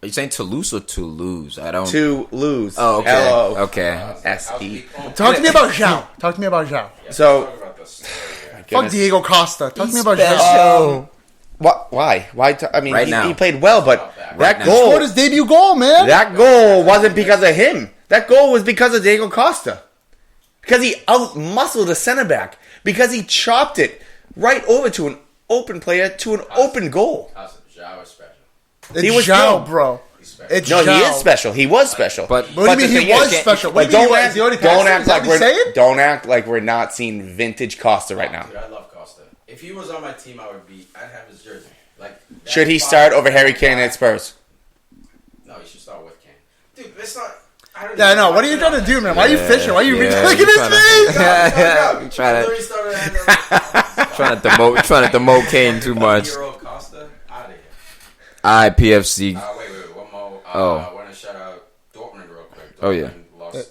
Are you saying Toulouse or Toulouse? I don't. To lose. Oh, okay. L-O. Okay. S-E. Talk to me about Zhao. Talk to me about Zhao. So, Fuck Diego Costa. Talk to me about special. Zhao. why? I mean, Right now. he played well, but that now. He scored goal, his debut goal, man. that goal wasn't because of him. That goal was because of Diego Costa. Because he out-muscled a center back. Because he chopped it right over to an open player to an open goal. Zhao is special. It's He was Zhao, good. bro. It's No, Zhao. he is special. He was special. But What do you mean the he thing was is, special? But What do you mean he was? He already passed don't it? act Is that like what he's saying? don't act like we're not seeing vintage Costa right now. Dude, I love Costa. If he was on my team, I'd have his jersey. Like, Should he start over Harry Kane at Spurs? No, he should start with Kane. Dude, it's not. Yeah, I know. What are you trying to do, man? Why are you fishing? Why are you Yeah, look at his trying to- face? You trying to demote Kane too much. Costa, out of here. PFC. Wait, one more. Oh. I want to shout out Dortmund real quick. Oh, yeah. Dortmund lost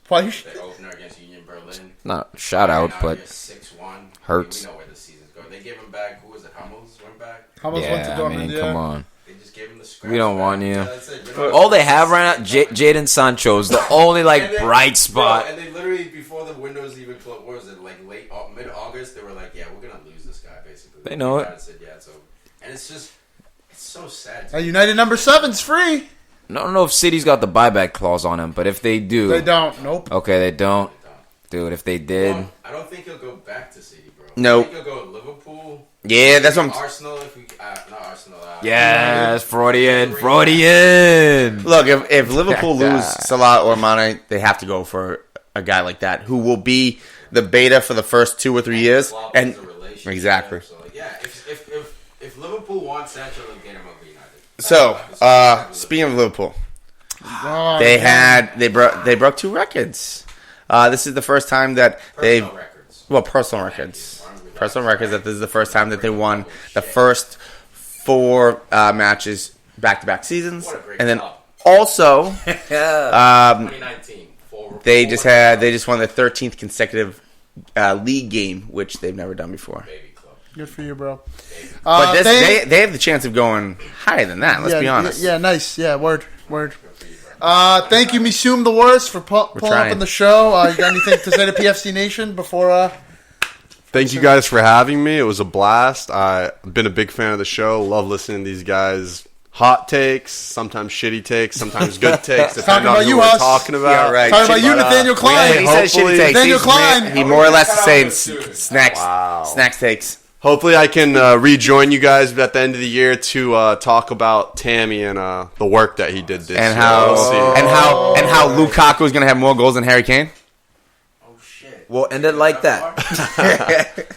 Why the you? opener against Union Berlin. Not shout out, Now but you're 6-1. hurts. We know where the season's going. They gave him back. Who was it? Hummels went back. Hummels went to yeah, I Dortmund. mean, Yeah. come on. They just gave him the scratch. We don't want back. you. Yeah, that's it. You're not- All they have right now, Jadon Sancho is the only And like then- bright spot. Bro, and they literally, before the windows even closed, what was it, like mid-August, they were like, yeah, we're going to lose this guy, basically. They know it. Said, yeah, so, and it's just, it's so sad. United number 7's free. I don't know if City's got the buyback clause on him, but if they do, They don't. Nope. okay, they don't. Dude, if they did, I don't think he'll go back to City, bro. Nope. I think he'll go to Liverpool. Yeah, that's what I'm. Arsenal, if we, not Arsenal. yes, Freudian. Look, if Liverpool lose Salah or Mane, they have to go for a guy like that who will be the beta for the first 2 or 3 years. And exactly. So, yeah, if Liverpool wants Sancho, they'll get him over United. So, speaking of Liverpool, Oh, they broke 2 records. This is the first time that they've personal records that this is the first time that they won the first 4 matches back-to-back seasons, and then also 2019. they just won their 13th consecutive league game, which they've never done before. Baby club. Good for you, bro. But they have the chance of going higher than that. Let's be honest. Yeah, nice. Yeah, word. Thank you, Missoum the worst, for pulling up trying. on the show. You got anything to say to PFC Nation before? Thank you guys for having me. It was a blast. I've been a big fan of the show. Love listening to these guys. Hot takes, sometimes shitty takes, sometimes good takes. Depending on about who you, we're Huss. talking about. Yeah, right. Talking about you, But, Nathaniel Klein. He said hopefully- shitty takes. Nathaniel Klein. He more or less is saying snacks. Wow. Snacks takes. Hopefully, I can rejoin you guys at the end of the year to talk about Tammy and the work that he did this And year. how We'll see. and how Lukaku is going to have more goals than Harry Kane. Oh shit. We'll end it like that.